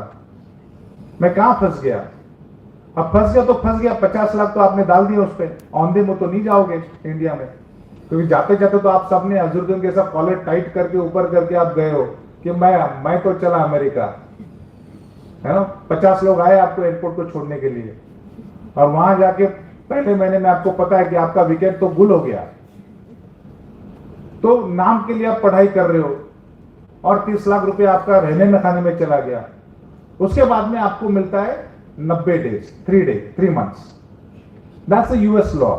मैं कहां फंस गया. अब फंस गया तो फंस गया, 50 लाख तो आपने डाल दिया उस पर. ऑन द मुंह तो नहीं जाओगे इंडिया में, क्योंकि जाते जाते तो आप सबने अजुर्गन के सब कॉलेज टाइट करके ऊपर करके आप गए हो कि मैं तो चला अमेरिका, है ना. 50 लोग आए आपको एयरपोर्ट को छोड़ने के लिए, और वहां जाके पहले महीने में आपको पता है कि आपका विकेट तो गुल हो गया. तो नाम के लिए आप पढ़ाई कर रहे हो और 30 लाख रुपए आपका रहने में खाने में चला गया. उसके बाद में आपको मिलता है 90 days, 3 months. That's a US law.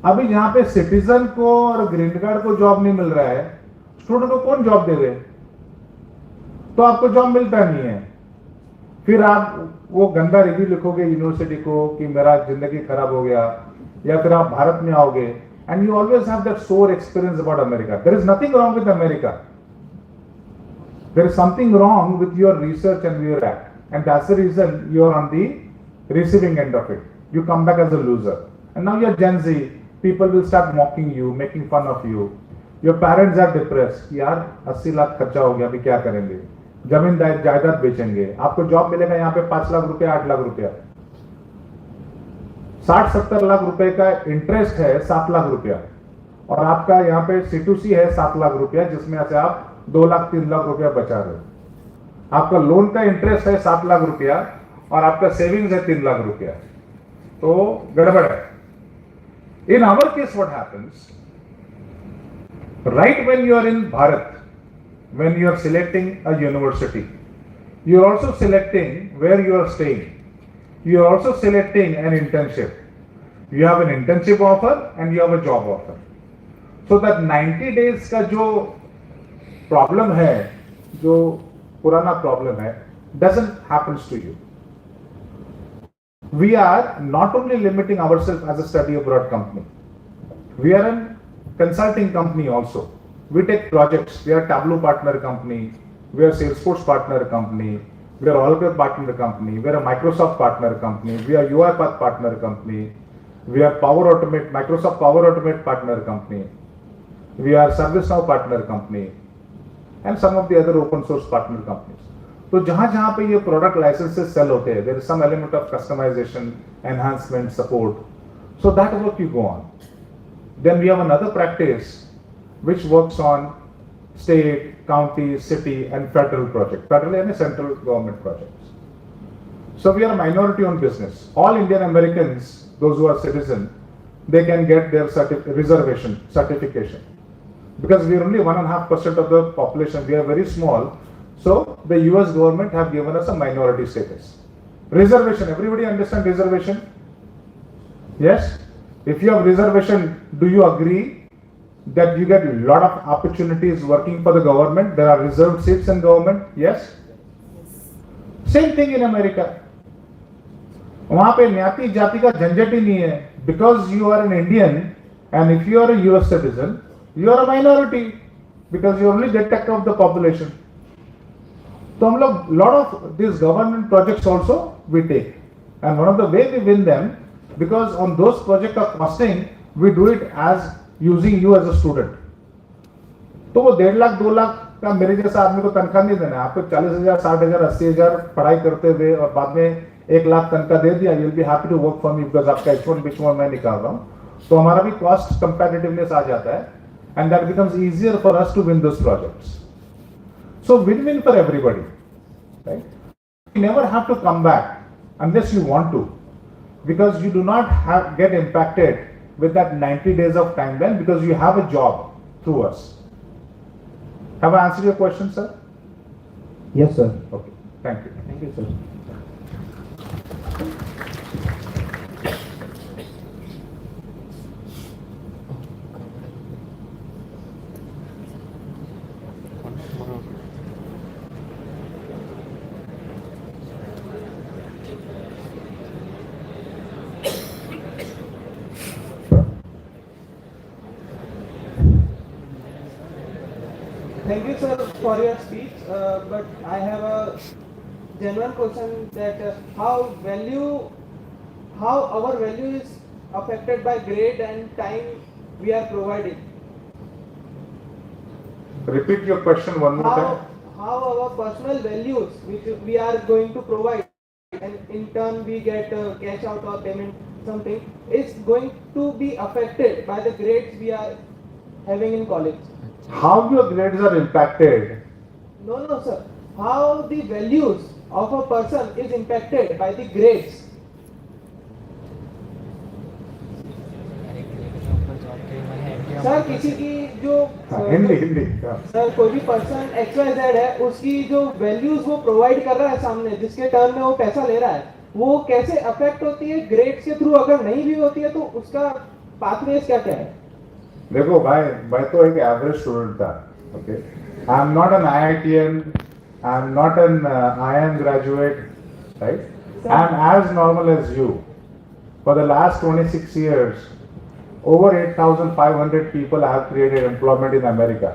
अभी जहां पे सिटीजन को और ग्रीन कार्ड को जॉब नहीं मिल रहा है, स्टूडेंट को कौन जॉब दे रहे? तो आपको जॉब मिलता नहीं है. फिर आप वो गंदा रिव्यू लिखोगे यूनिवर्सिटी को कि मेरा जिंदगी खराब हो गया, या फिर आप भारत में आओगे and you always have that sore experience about America. There is nothing wrong with America, there is something wrong with your research and your act, and that's the reason you are on the receiving end of it. You come back as a loser, and now you're Gen Z. People will start mocking you, making fun of you. Your parents are depressed. यार 80 लाख खर्चा हो गया, अभी क्या करेंगे? जमीन जायदाद बेचेंगे. आपको जॉब मिलेगा यहाँ पे 5 लाख रुपया, 8 लाख रुपया. 60-70 लाख रुपए का इंटरेस्ट है 7 लाख रुपया, और आपका यहाँ पे C2C है 7 लाख रुपया, जिसमें से आप 2 लाख 3 लाख रुपया बचा रहे हो. आपका लोन का इंटरेस्ट है 7 लाख रुपया और आपका सेविंग्स है 3 लाख रुपया. तो गड़बड़ है. In our case what happens, right when you are in Bharat, when you are selecting a university, you are also selecting where you are staying, you are also selecting an internship. You have an internship offer and you have a job offer. So that 90 days का जो problem है, जो पुराना problem है, doesn't happens to you. We are not only limiting ourselves as a study abroad company, we are a consulting company also. We take projects. We are Tableau partner company, we are Salesforce partner company, we are Oracle partner company, we are a Microsoft partner company, we are UiPath partner company, we are Microsoft Power Automate partner company, we are ServiceNow partner company, and some of the other open source partner companies. तो जहां जहां पे ये product licences sale होते हैं, there is some element of customization, enhancement, support. So that work you go on. Then we have another practice which works on state, county, city and federal projects, federal and central government projects. So we are a minority owned business. All Indian Americans, those who are citizens, they can get their reservation certification, because we are only 1.5% of the population. We are very small. So the US government have given us a minority status. Reservation, everybody understand reservation? Yes? If you have reservation, do you agree that you get a lot of opportunities working for the government? There are reserved seats in government. Yes? Same thing in America. वहां पे न्याति जाति का झंझट ही नहीं है, because you are an Indian and if you are a US citizen, you are a minority because you only detect of the population. तो हम लोग lot of these government projects also we take, and one of the way we win them, because on those project of costing we do it as using you as a student. तो वो 1.5 लाख 2 लाख का मेरे जैसा आदमी को तनख्वाह नहीं देना है। आपको 40,000 60,000 80,000 पढ़ाई करते हुए और बाद में 1 लाख तनख्वाह दे दिया, you'll be happy to work for me because आपका H1 B1 मैं निकाल रहा हूँ, तो हमारा भी कॉस्ट कंपैटिटिवनेस आ जाता है, and that becomes easier for us to win those projects. So win-win for everybody, right? You never have to come back unless you want to, because you do not get impacted with that 90 days of time then, because you have a job through us. Have I answered your question, sir? Yes, sir. Okay, thank you. Thank you, sir. Thank you, sir, for your speech. But I have a genuine question that how our value is affected by grade and time we are providing. Repeat your question one more time. How our personal values which we are going to provide, and in turn we get cash out or payment something, is going to be affected by the grades we are having in college. How your grades are impacted? No, sir. How the values of a person is impacted by the grades. Sir किसी की जो Hindi sir कोई भी person XYZ है, उसकी जो values वो provide कर रहा है सामने, जिसके टर्म में वो पैसा ले रहा है, वो कैसे अफेक्ट होती है ग्रेड्स के थ्रू? अगर नहीं भी होती है तो उसका पाथवेज क्या क्या है? देखो भाई, मैं तो एक एवरेज स्टूडेंट था, okay? I am not an IITian, I am not an IIM graduate, right? I am as normal as you. For the last 26 years, over 8,500 people have created employment in America.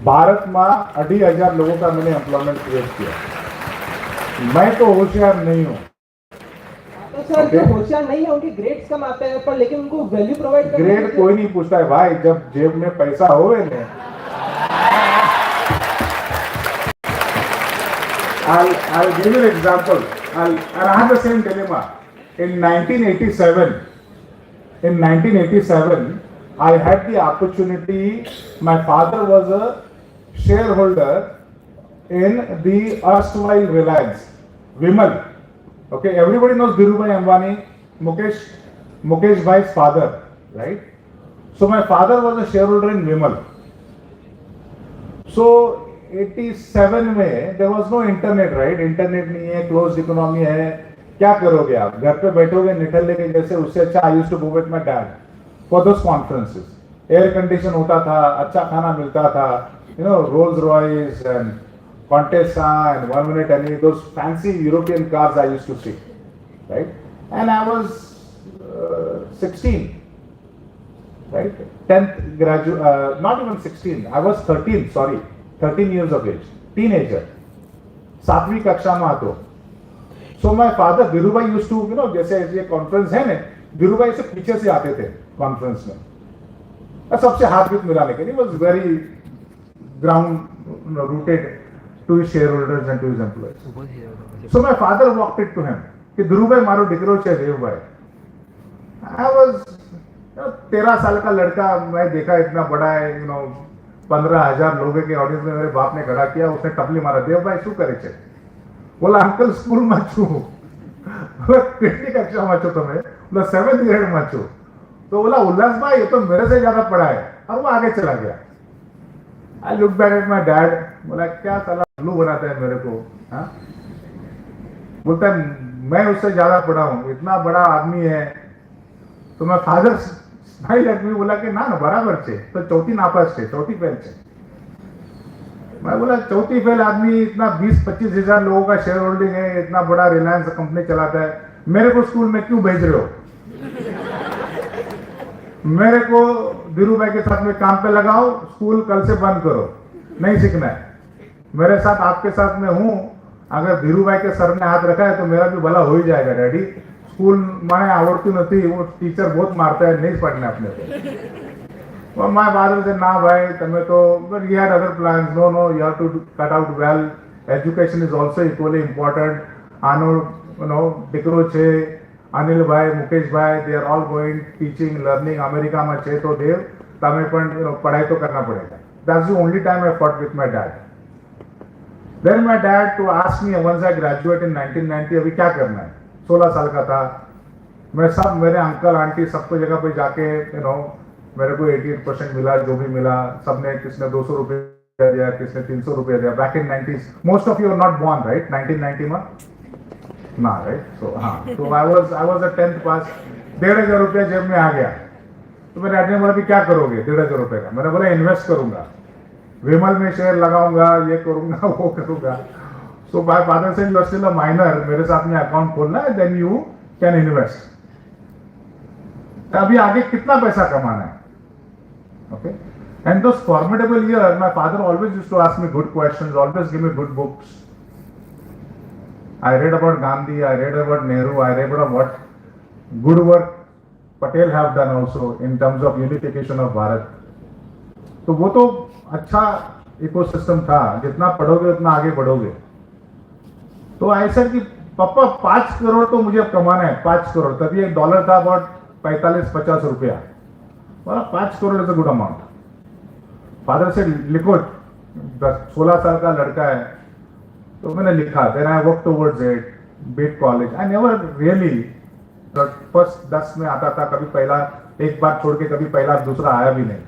Bharat में 2,500 लोगों का मैंने employment create किया. मैं तो होशियार नहीं हूँ. तो सर जो होशियार नहीं है उनके ग्रेड्स कम आते हैं, पर लेकिन उनको वैल्यू प्रोवाइड करने ग्रेड कोई नहीं पूछता है भाई, जब जेब में पैसा होवे ने. I'll give you an example. And I had the same dilemma. In 1987, I had the opportunity. My father was a shareholder in the erstwhile Reliance, Vimal. Okay, everybody knows Dhirubhai Ambani, Mukesh Bhai's father, right? So my father was a shareholder in Vimal. So 87 में there was no internet, right? Internet नहीं है, closed economy है. क्या करोगे आप? घर पे बैठोगे निठल्ले के जैसे. उससे अच्छा I used to go with my dad for those conferences. Air condition होता था, अच्छा खाना मिलता था, you know, Rolls Royce and Contessa and 1 minute any those fancy European cars I used to see, right? And I was 16, right? 10th graduate, not even 16. I was 13. Sorry, 13 years of age, teenager. 7वीं कक्षा में आतो. So my father, Dhirubhai used to, you know, जैसे ये conference है ना, Dhirubhai से पीछे से आते थे कॉन्फ्रेंस में, सबसे हाथ बीत मिलाने के लिए. Was very ground, you know, rooted to his shareholders and to his employees. So my father walked it to him कि Dhirubhai मारो डिकरो छे देवभाई. I was 13 साल का लड़का, मैं देखा इतना बड़ा है, you know, 15,000 लोगों के ऑडियंस में मेरे बाप ने खड़ा किया, उसने टपली मारा, देवभाई शू करे छे? बोला अंकल स्कूल में छू. बोला कितनी कक्षा में छो तुम्हें? बोला 7th grade में छू. तो बोला उल्लास भाई ये तो मेरे से ज्यादा पढ़ा है, और वो आगे चला गया. I looked back at my dad. बोला क्या साला उल्लू बनाता है मेरे को, हाँ? बोलता है मैं उससे ज्यादा पढ़ा हूँ, इतना बड़ा आदमी है. तो मैं फादर स्माइल एट मी, बोला कि ना बराबर छे, तो चौथी नापास छे, चौथी फेल छे. मैं बोला चौथी फेल आदमी, इतना 20-25 हजार लोगों का शेयर होल्डिंग है, इतना बड़ा रिलायंस कंपनी चलाता है, मेरे को स्कूल में क्यों भेज रहे हो? मेरे को धीरूभाई के साथ में काम पे लगाओ, स्कूल कल से बंद करो, नहीं सीखना है. मेरे साथ आपके साथ में हूं, अगर धीरूभाई के सर ने हाथ रखा है तो मेरा भी भला हो ही जाएगा डैडी. સ્કૂલ મને આવડતું નથી, वो टीचर बहुत मारता है, नहीं पढ़ना अपने को। और my father said, ना भाई તમે તો, but he had other plans. No, no, you have to cut out well. Education is also equally important. આનો દીકરો છે અનિલભાઈ, મુકેશભાઈ, they are all going teaching, learning અમેરિકામાં છે, તો દેવ તમે પણ પઢાઈ તો करना पड़ेगा. That's the only time I fought with my dad. Then my dad to ask me once I graduate in 1990, अभी क्या करना है? 16 साल का था मैं, सब मेरे अंकल आंटी सबको जगह पे जाके मेरे को 88% मिला, जो भी मिला सबने, किसने 200 रुपये दिया, किसने 300 रुपये दिया. Back in 90s, most of you are not born right 1990 में ना, राइट? सो हाँ, तो आई वाज अ 10th पास. 1,500 रुपया जेब में आ गया. तो मेरे डैड ने बोला भी क्या करोगे 1,500 रुपये का? मैंने बोला इन्वेस्ट करूंगा, विमल में शेयर लगाऊंगा, ये करूंगा, वो करूंगा. So my father said you are still a minor, मेरे साथ में अकाउंट खोलना है, देन यू कैन इन्वेस्ट. अभी आगे कितना पैसा कमाना है? Okay. And those formidable year my father always used to ask me good questions, always give me good books. I read about Gandhi, I read about Nehru, I read about what good work Patel have done also in terms of unification of Bharat. तो वो तो अच्छा ecosystem था, जितना पढ़ोगे उतना आगे बढ़ोगे. तो ऐसा कि पापा 5 करोड़ तो मुझे अब कमाना है, 5 करोड़. तभी एक डॉलर था अबाउट 45-50 रुपया. बोला 5 crore is a good amount. Father से लिखो, 16 साल का लड़का है. तो मैंने लिखा. Then I work towards it, beat college. I never really first 10 में आता था, कभी पहला एक बार छोड़ के कभी पहला दूसरा आया भी नहीं.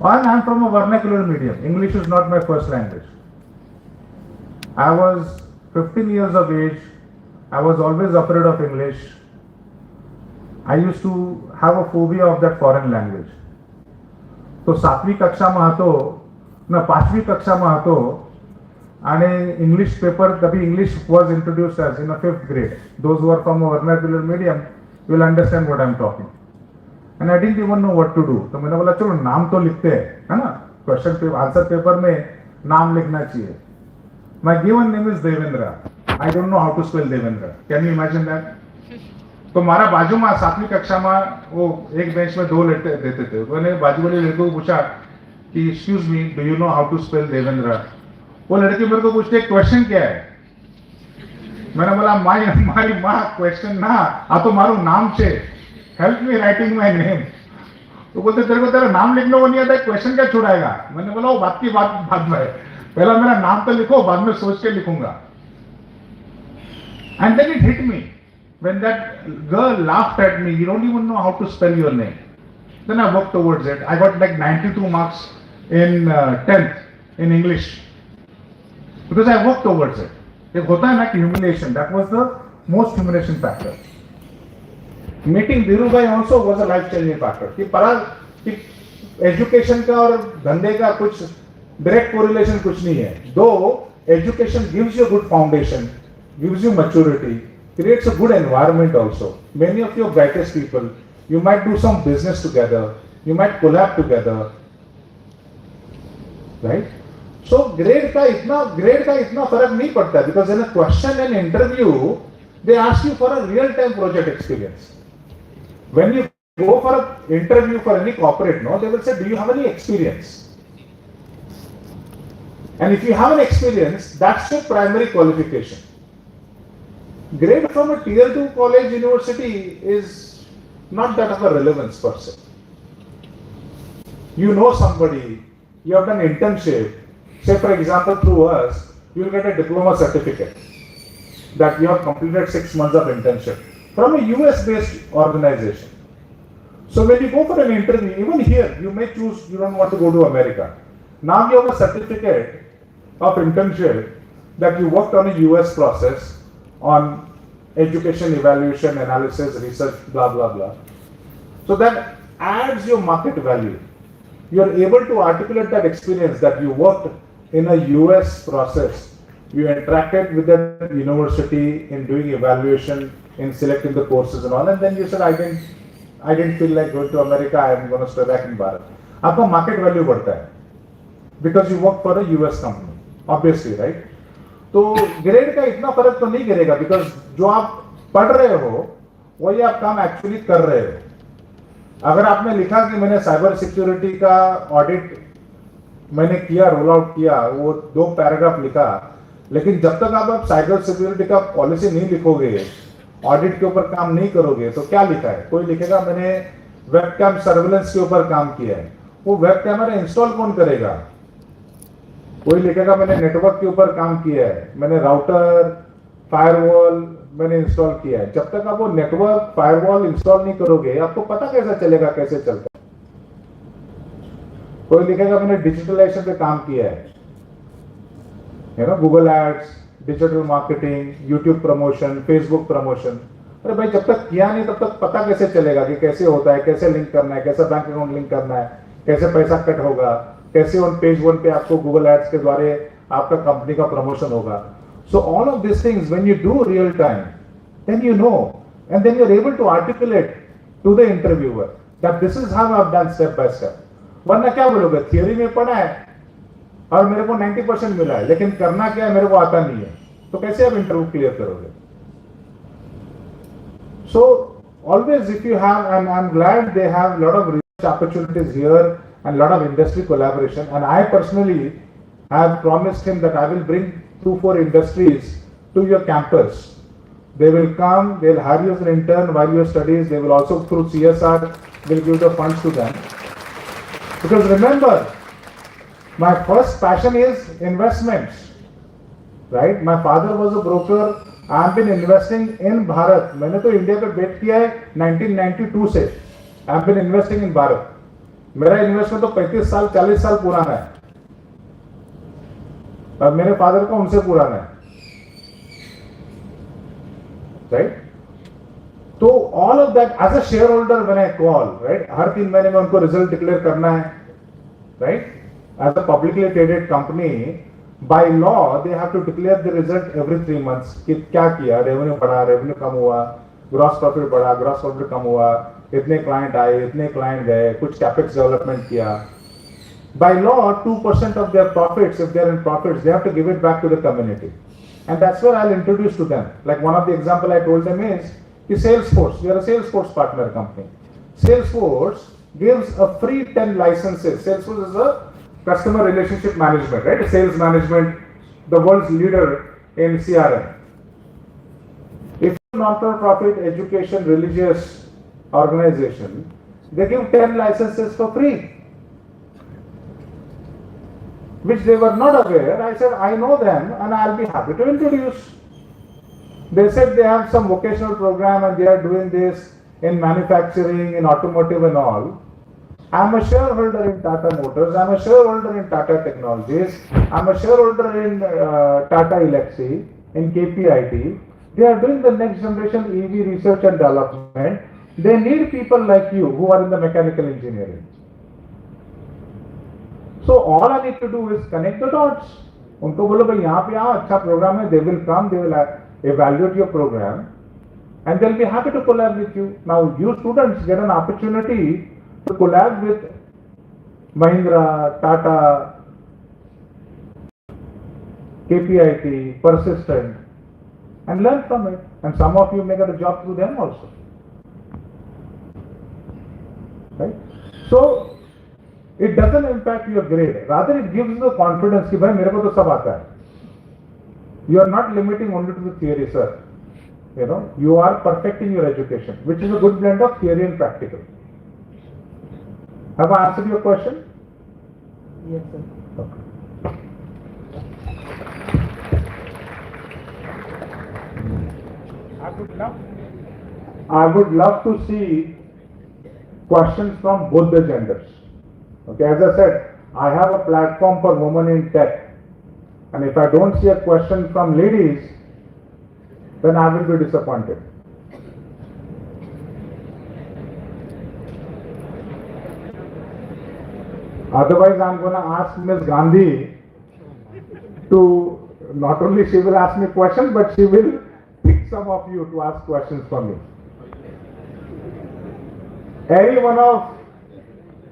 And I'm from a vernacular medium. English is not my first language. I was 15 years of age. I was always afraid of English. I used to have a phobia of that foreign language. तो 7वी कक्षाમાં હતો ना 5वी कक्षाમાં હતો અને English paper, तभी English was introduced as in a 5th grade. Those who are from a vernacular medium will understand what I'm talking. And I didn't even know what to do. तो मैंने बोला चलो नाम तो लिखते हैं, है ना? क्वेश्चन पेपर, आंसर पेपर में नाम लिखना चाहिए. My given name is Devendra. I don't know how to spell Devendra. Can you imagine that? तो हमारा बाजू में 7वीं कक्षा में वो एक बेंच में 2 लड़के देते थे. मैंने बाजू वाले लड़के को पूछा कि excuse me, do you know how to spell Devendra? वो लड़के मेरे को पूछते क्वेश्चन क्या है? मैंने बोला मारी माँ क्वेश्चन ना, आ तो मारू नाम छे, help me writing my name. तो बोलते तेरे को तेरा नाम लिखना वो नहीं आता, क्वेश्चन क्या छुड़ाएगा? मैंने बोला वो बात की बात में, पहला मेरा नाम तो लिखो, बाद में सोच के लिखूंगा. And then it hit me when that girl laughed at me, you don't even know how to spell your name. Then I worked towards it. I got like 92 marks in 10th in English because I worked towards it. एक होता है ना कि humiliation, that was the most humiliation factor. Meeting Dhiru भाई also was a life changing factor. कि परा कि education का और धंधे का कुछ direct correlation कुछ नहीं है. Though education gives you a good foundation, gives you maturity, creates a good environment also. Many of your brightest people, you might do some business together, you might collab together, right? So grade का इतना फर्क नहीं पड़ता, because in a question and interview they ask you for a real time project experience. When you go for an interview for any corporate, no, they will say, do you have any experience? And if you have an experience, that's your primary qualification. Grade from a tier 2 college university is not that of a relevance per se. You know somebody, you have done internship, say for example through us, you will get a diploma certificate that you have completed 6 months of internship from a US based organization. So when you go for an interview, even here, you may choose, you don't want to go to America. Now you have a certificate of internship that you worked on a US process on education, evaluation, analysis, research, blah, blah, blah. So that adds your market value. You are able to articulate that experience that you worked in a US process. You interacted with the university in doing evaluation, in selecting the courses and all, and then you said, I didn't feel like going to America, I am going to stay back in Bharat. आपका market value बढ़ता है because you work for a US company, obviously, right? तो grade का इतना फर्क तो नहीं गिरेगा, बिकॉज जो आप पढ़ रहे हो वही आप काम एक्चुअली कर रहे हो. अगर आपने लिखा कि मैंने साइबर सिक्योरिटी का ऑडिट मैंने किया, रोल आउट किया, वो 2 पैराग्राफ लिखा, लेकिन जब तक आप साइबर सिक्योरिटी का पॉलिसी नहीं लिखोगे, ऑडिट के ऊपर काम नहीं करोगे, तो क्या लिखा है? कोई लिखेगा मैंने वेबकैम सर्वेलेंस के ऊपर काम किया है, वो वेब कैमरा इंस्टॉल कौन करेगा? कोई लिखेगा मैंने नेटवर्क के ऊपर काम किया है, मैंने राउटर फायरवॉल मैंने इंस्टॉल किया है. जब तक आप वो नेटवर्क फायरवॉल इंस्टॉल नहीं करोगे, आपको पता कैसा चलेगा कैसे चलता है? कोई लिखेगा मैंने डिजिटलाइजेशन पे काम किया है, Google ads, digital marketing, YouTube promotion, Facebook promotion. अरे भाई, जब तक किया नहीं तब तक पता कैसे चलेगा कि कैसे होता है, कैसे लिंक करना है, कैसे बैंक अकाउंट लिंक करना है, कैसे पैसा कट होगा, कैसे ऑन पेज 1 पे आपको गूगल एड्स के द्वारा आपका कंपनी का प्रमोशन होगा. So all of these things, when you do real time, then you know, and then you're able to articulate to the interviewer that this is how I've done step by step. वरना क्या बोलोगे? Theory में पढ़ा है और मेरे को 90% मिला है, लेकिन करना क्या है मेरे को आता नहीं है, तो कैसे आप इंटरव्यू क्लियर करोगे? So always if you have, and I'm glad they have a lot of research opportunities here and a lot of industry collaboration, and I personally have promised him that I will bring 2-4 industries to your campus. They will come, they'll hire you as an intern while you studies, they will also through CSR, will give the funds to them. Because remember, my first passion is investments, right? My father was a broker, I have been investing in Bharat. मैंने तो India पे बेट किया है 1992 से. I have been investing in Bharat. मेरा investment तो 35 साल 40 साल पुराना है, और मेरे फादर का उनसे पुराना है, राइट? तो all of that as a shareholder when I call, right, हर 3 महीने में उनको रिजल्ट डिक्लेयर करना है, right? As a publicly traded company, by law they have to declare the result every 3 months कि क्या किया, रेवेन्यू बढ़ा, रेवेन्यू कम हुआ, ग्रॉस प्रॉफिट बढ़ा, ग्रॉस प्रॉफिट कम हुआ, इतने क्लाइंट आए, इतने क्लाइंट गए, कुछ कैपेक्स डेवलपमेंट किया. By law, 2% of their profits, if they are in profits, they have to give it back to the community. And that's where I'll introduce to them. Like one of the example I told them is Salesforce. We are a Salesforce partner company. Salesforce gives a free 10 licenses. Salesforce is a customer relationship management, right? Sales management, the world's leader in CRM. If a non-profit education religious organization, they give 10 licenses for free, which they were not aware. I said, I know them and I'll be happy to introduce. They said they have some vocational program and they are doing this in manufacturing, in automotive and all. I'm a shareholder in Tata Motors, I'm a shareholder in Tata Technologies, I'm a shareholder in Tata Elxsi, in KPIT. They are doing the next generation EV research and development. They need people like you who are in the mechanical engineering. So all I need to do is connect the dots. उनको बोलो भाई यहाँ पे आओ, अच्छा programme है, they will come, they will evaluate your program and they'll be happy to collab with you. Now you students get an opportunity to collab with Mahindra, Tata, KPIT, Persistent and learn from it, and some of you may get a job through them also, right? So it doesn't impact your grade, rather it gives you the confidence कि भाई मेरे को तो सब आता है. You are not limiting only to the theory, sir. You know, you are perfecting your education, which is a good blend of theory and practical. Have I answered your question? Yes, sir. Okay. I would love to see questions from both the genders. Okay, as I said, I have a platform for women in tech, and if I don't see a question from ladies, then I will be disappointed. Otherwise, I'm going to ask Ms. Gandhi to, not only she will ask me questions, but she will pick some of you to ask questions from me. Any one of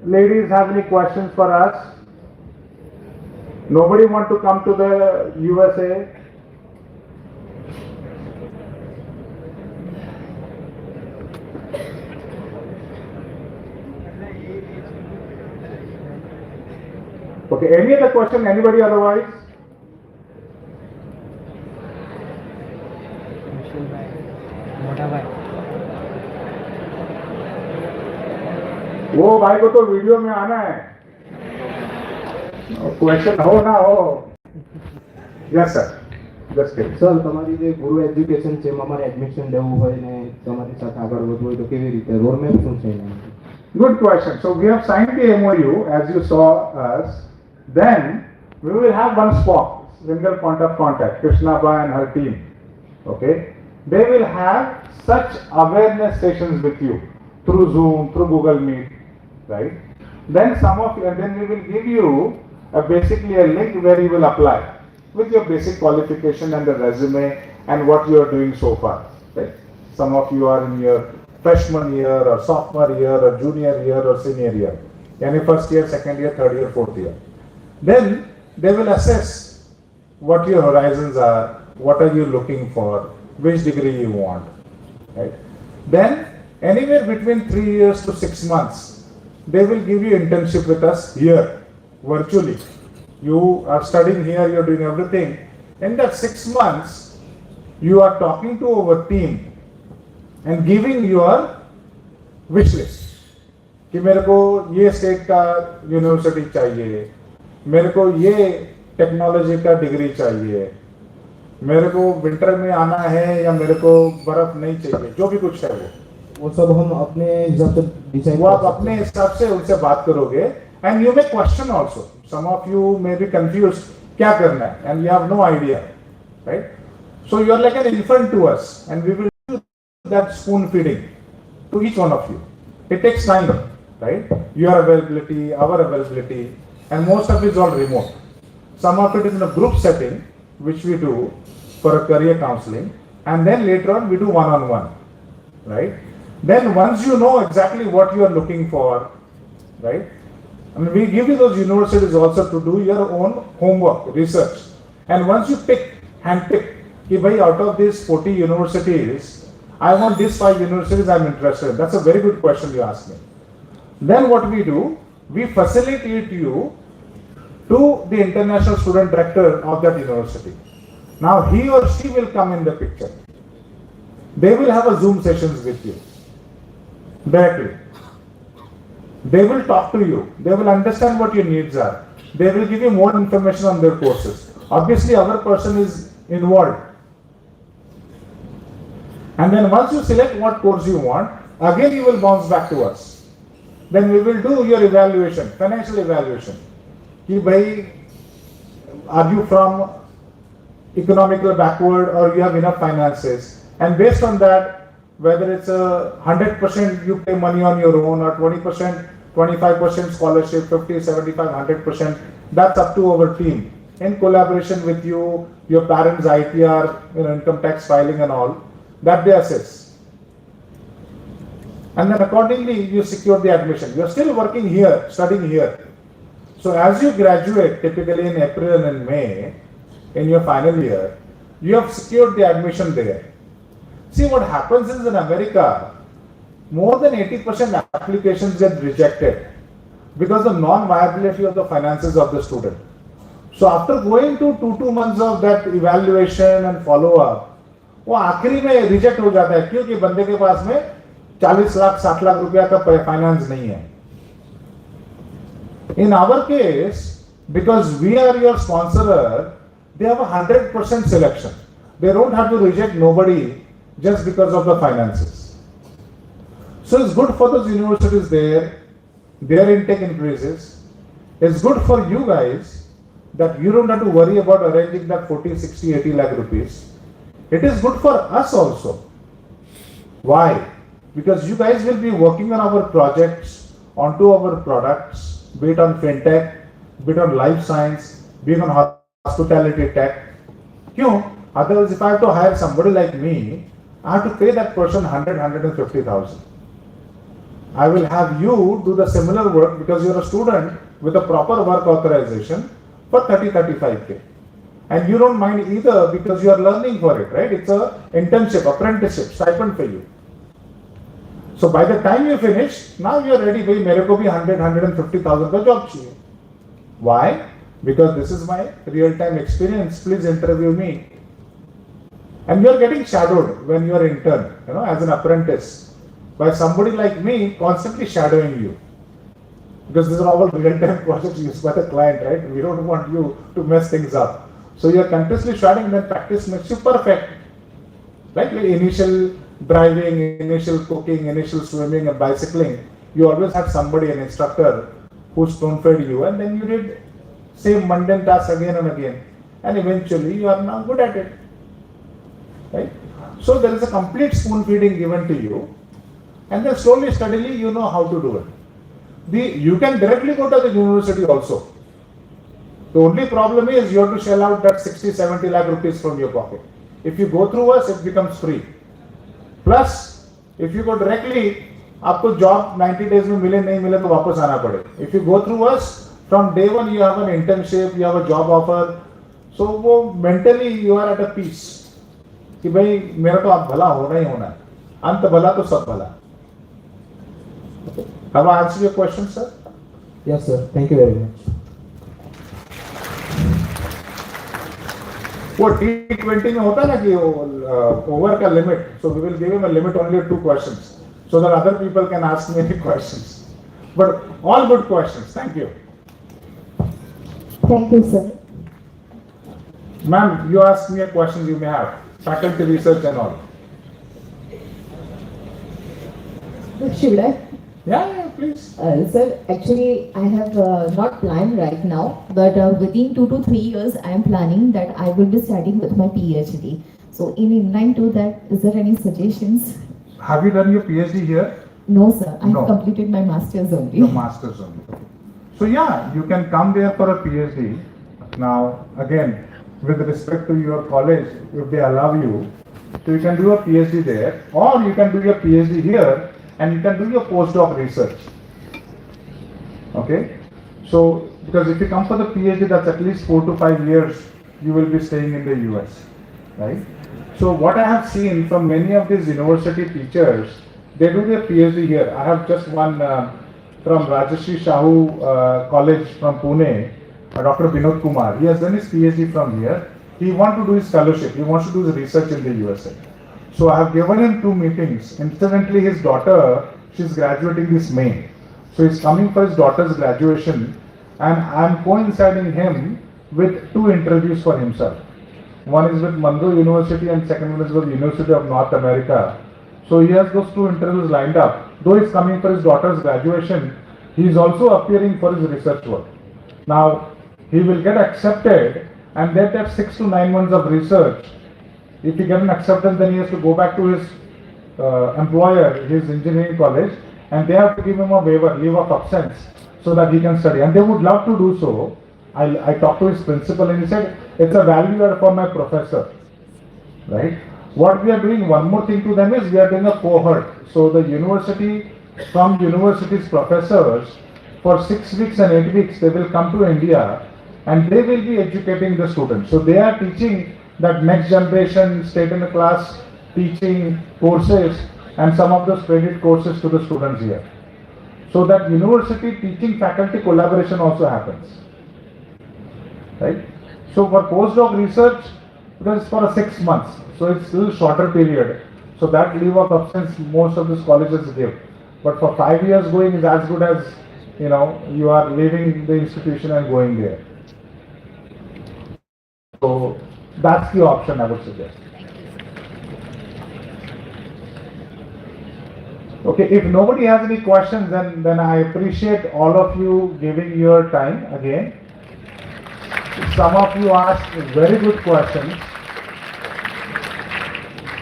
ladies have any questions for us? Nobody want to come to the USA? Okay, any other question? Anybody otherwise? मोटा भाई वो भाई को तो video में आना है. Question हो ना हो. Yes sir. Just kid. Sir તમારી જે ગુરુ એજ્યુકેશન છે એમાં મારે એડમિશન લેવું હોય ને તમારી સાથે આગળ વધવું હોય તો કેવી રીતે રોડ મેપ શું છે એના? Good question. So we have signed the MOU as you saw us. Then we will have one spot, single point of contact, Krishnaba and her team. Okay. They will have such awareness sessions with you through Zoom, through Google Meet, right? Then some of you, and then we will give you basically a link where you will apply with your basic qualification and the resume and what you are doing so far, right? Some of you are in your freshman year or sophomore year or junior year or senior year, yani first year, second year, third year, fourth year. Then they will assess what your horizons are, what are you looking for, which degree you want, right? Then anywhere between 3 years to 6 months, they will give you internship with us here, virtually. You are studying here, you are doing everything. In that 6 months, you are talking to our team and giving your wish list. कि मेरे को ये state का university चाहिए, मेरे को ये technology का डिग्री चाहिए, मेरे को विंटर में आना है या मेरे को बर्फ नहीं चाहिए, जो भी कुछ है वो सब हम अपने हिसाब से डिसाइड वो आप अपने हिसाब से उनसे बात करोगे. And you may question also. Some of you may be confuse क्या करना है and you have no idea, right? So you are like an infant to us and we will do that spoon feeding to each one of you. It takes time, right? Your availability, our availability, and most of it is all remote. Some of it is in a group setting, which we do for a career counseling, and then later on we do one-on-one, right? Then once you know exactly what you are looking for, right? And we give you those universities also to do your own homework, research. And once you handpick, कि भाई out of these 40 universities, I want these 5 universities I'm interested in. That's a very good question you asked me. Then what we do, we facilitate you to the international student director of that university. Now he or she will come in the picture. They will have a Zoom sessions with you directly. They will talk to you. They will understand what your needs are. They will give you more information on their courses. Obviously our person is involved. And then once you select what course you want, again you will bounce back to us. Then we will do your evaluation, financial evaluation. Ki bhai, are you from economically backward or you have enough finances? And based on that, whether it's 100% you pay money on your own or 20%, 25% scholarship, 50, 75, 100%, that's up to our team. In collaboration with you, your parents' ITR, income tax filing and all, that they assess. And then accordingly you secure the admission. You are still working here, studying here. So as you graduate, typically in April and in May, in your final year, you have secured the admission there. See what happens is in America, more than 80% applications get rejected because of non-viability of the finances of the student. So after going to 2 months of that evaluation and follow-up, वो आखिरी में reject हो जाता है क्योंकि बंदे के पास में 40 लाख 60 लाख रुपया का फाइनेंस नहीं है. In our case, because we are your sponsorer, they have 100% selection. They don't have to reject nobody just because of the finances. So it's good for those universities there, their intake increases. It's good for you guys that you don't have to worry about arranging that 40, 60, 80 lakh rupees. It is good for us also. Why? Because you guys will be working on our projects, onto our products, be it on fintech, be it on life science, be it on hospitality tech. Kyun? Otherwise, if I have to hire somebody like me, I have to pay that person 150,000. I will have you do the similar work because you are a student with a proper work authorization for 30-35K. And you don't mind either because you are learning for it, right? It's a internship, apprenticeship, stipend for you. So by the time you finish, now you are ready. भाई मेरे को भी 100-150,000 का job चाहिए. Why? Because this is my real-time experience. Please interview me. And you are getting shadowed when you are intern, as an apprentice, by somebody like me constantly shadowing you. Because these are all real-time projects used by the client, right? We don't want you to mess things up. So you are continuously shadowing, then practice makes you perfect. Like initial driving, initial cooking, initial swimming and bicycling, you always have somebody, an instructor, who spoon-fed you, and then you did same mundane tasks again and again, and eventually you are now good at it. Right? So there is a complete spoon feeding given to you, and then slowly, steadily, you know how to do it. You can directly go to the university also. The only problem is you have to shell out that 60-70 lakh rupees from your pocket. If you go through us, it becomes free. Plus, if you go directly, आपको job 90 days में मिले नहीं मिले तो वापस आना पड़े. If you go through us, from day one you have an internship, you have a job offer. So वो mentally you are at a peace. कि भाई मेरा तो आप भला होना ही होना है. अंत भला तो सब भला. Have I answered your question, sir? Yes, sir. Thank you very much. वो T20 में होता है ना कि ओवर का limit, so we will give him a limit only 2 questions, so that other people can ask me any questions. But all good questions. Thank you. Thank you, sir. Ma'am, you ask me a question you may have, faculty research and all. Should I? Yeah, please. Sir, actually, I have not planned right now, but within 2 to 3 years, I am planning that I will be studying with my PhD. So, in line to that, is there any suggestions? Have you done your PhD here? No, sir. I No. have completed my master's only. Your master's only. So yeah, you can come there for a PhD. Now, again, with respect to your college, if they allow you, so you can do a PhD there, or you can do your PhD here, and you can do your postdoc research. Okay? So, because if you come for the PhD, that's at least 4 to 5 years you will be staying in the US, right? So, what I have seen from many of these university teachers, they do their PhD here. I have just one from Rajashri Shahu College from Pune, Dr. Vinod Kumar. He has done his PhD from here. He wants to do his fellowship. He wants to do his research in the USA. So I have given him 2 meetings. Incidentally, his daughter, she's graduating this May. So he's coming for his daughter's graduation, and I'm coinciding him with 2 interviews for himself. One is with Monroe University and second one is with University of North America. So he has those 2 interviews lined up. Though he's coming for his daughter's graduation, he is also appearing for his research work. Now, he will get accepted, and then that 6 to 9 months of research. If he gets an acceptance, then he has to go back to his employer, his engineering college, and they have to give him a waiver, leave of absence, so that he can study. And they would love to do so. I talked to his principal and he said, it's a value add for my professor, right? What we are doing, one more thing to them is we are doing a cohort. So the university, from university's professors, for 6 weeks and 8 weeks, they will come to India and they will be educating the students. So they are teaching that next generation state in the class teaching courses and some of those credit courses to the students here. So that university teaching faculty collaboration also happens. Right? So for postdoc research, because it's for 6 months, so it's still shorter period. So that leave of absence most of these colleges give. But for 5 years going is as good as, you are leaving the institution and going there. So that's the option I would suggest. Okay, if nobody has any questions, then I appreciate all of you giving your time again. Some of you asked very good questions.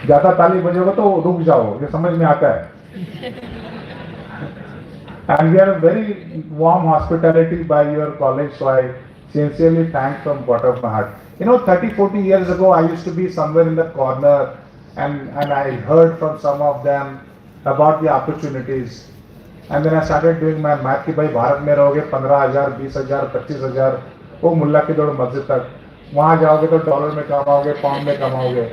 ज़्यादा ताली बजेगा तो रुक जाओ, ये समझ में आता है. And we are very warm hospitality by your college, so I sincerely thank from bottom of my heart. 30-40 years ago, I used to be somewhere in the corner, and I heard from some of them about the opportunities. And then I started doing my math कि भाई भारत में रहोगे 15,000, 20,000, 25,000, वो मुल्ला की दौड़ मस्जिद तक, वहाँ जाओगे तो डॉलर में कमाओगे, पाउंड में कमाओगे.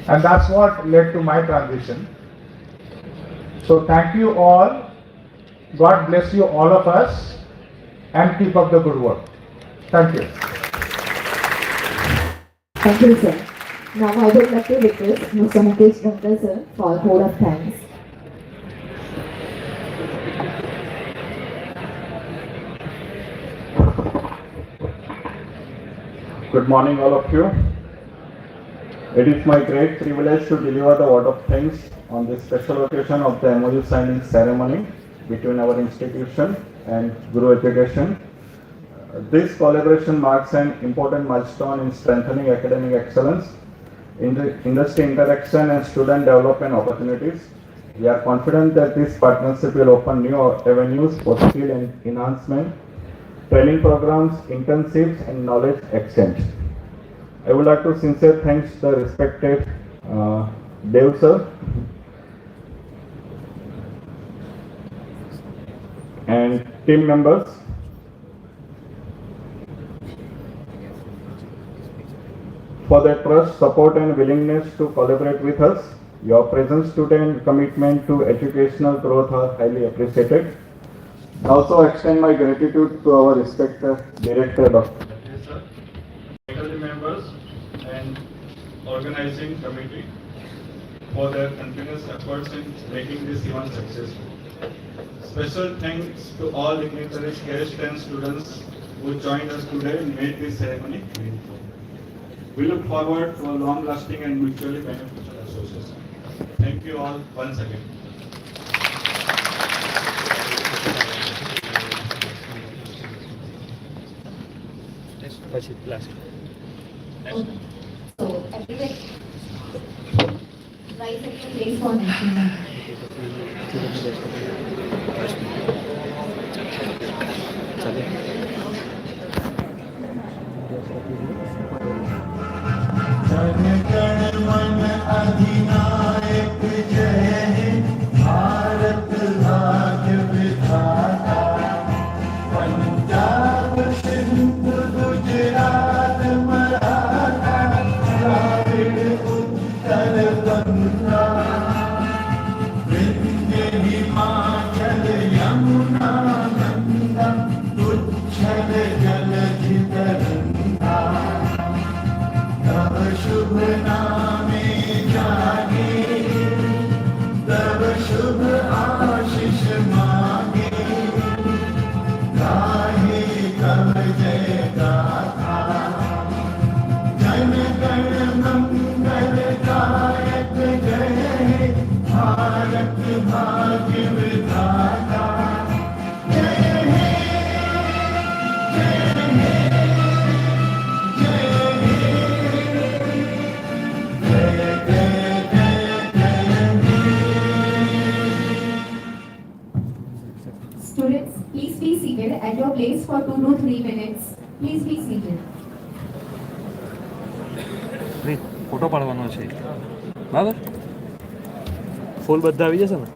And that's what led to my transition. So thank you all. God bless you all of us. and keep up the good work. Thank you. Thank you, sir. Now I would like to request Mr. Mukesh Dutta, sir, for a vote of thanks. Good morning, all of you. It is my great privilege to deliver the word of thanks on this special occasion of the MOU signing ceremony between our institution and Guru Education. This collaboration marks an important milestone in strengthening academic excellence, industry interaction and student development opportunities. We are confident that this partnership will open new avenues for skill enhancement, training programs, internships and knowledge exchange. I would like to sincere thanks the respected Dev sir and team members for their trust, support and willingness to collaborate with us. Your presence today and commitment to educational growth are highly appreciated. I also extend my gratitude to our respected Director Dr. faculty members and organizing committee for their continuous efforts in making this event successful. Special thanks to all dignitaries, guests and students who joined us today and made this ceremony meaningful. We look forward to a long-lasting and mutually beneficial association. Thank you all once again. પછી last So, everyone, rise at your place for national. Jana Gana मन अधिनायक जय हे भारत भाग्य विधाता पंजाब सिंध गुजरात मराठा द्राविड़ उत्तर गंगा विंध्य हिमाचल यमुना गंगा उच्छल जलधि तरंगा तब शुभ नामे जागे तब शुभ आशीष मांगे गाहे तब जय गाथा जन गण मंगल गायक जय हे भारत भाग्य विधाता जय हे जय हे Students, please be seated at your place for 2 to 3 minutes. Please be seated. Photo પાડવાનો છે બરાબર ફૂલ બધા આવી જશે ને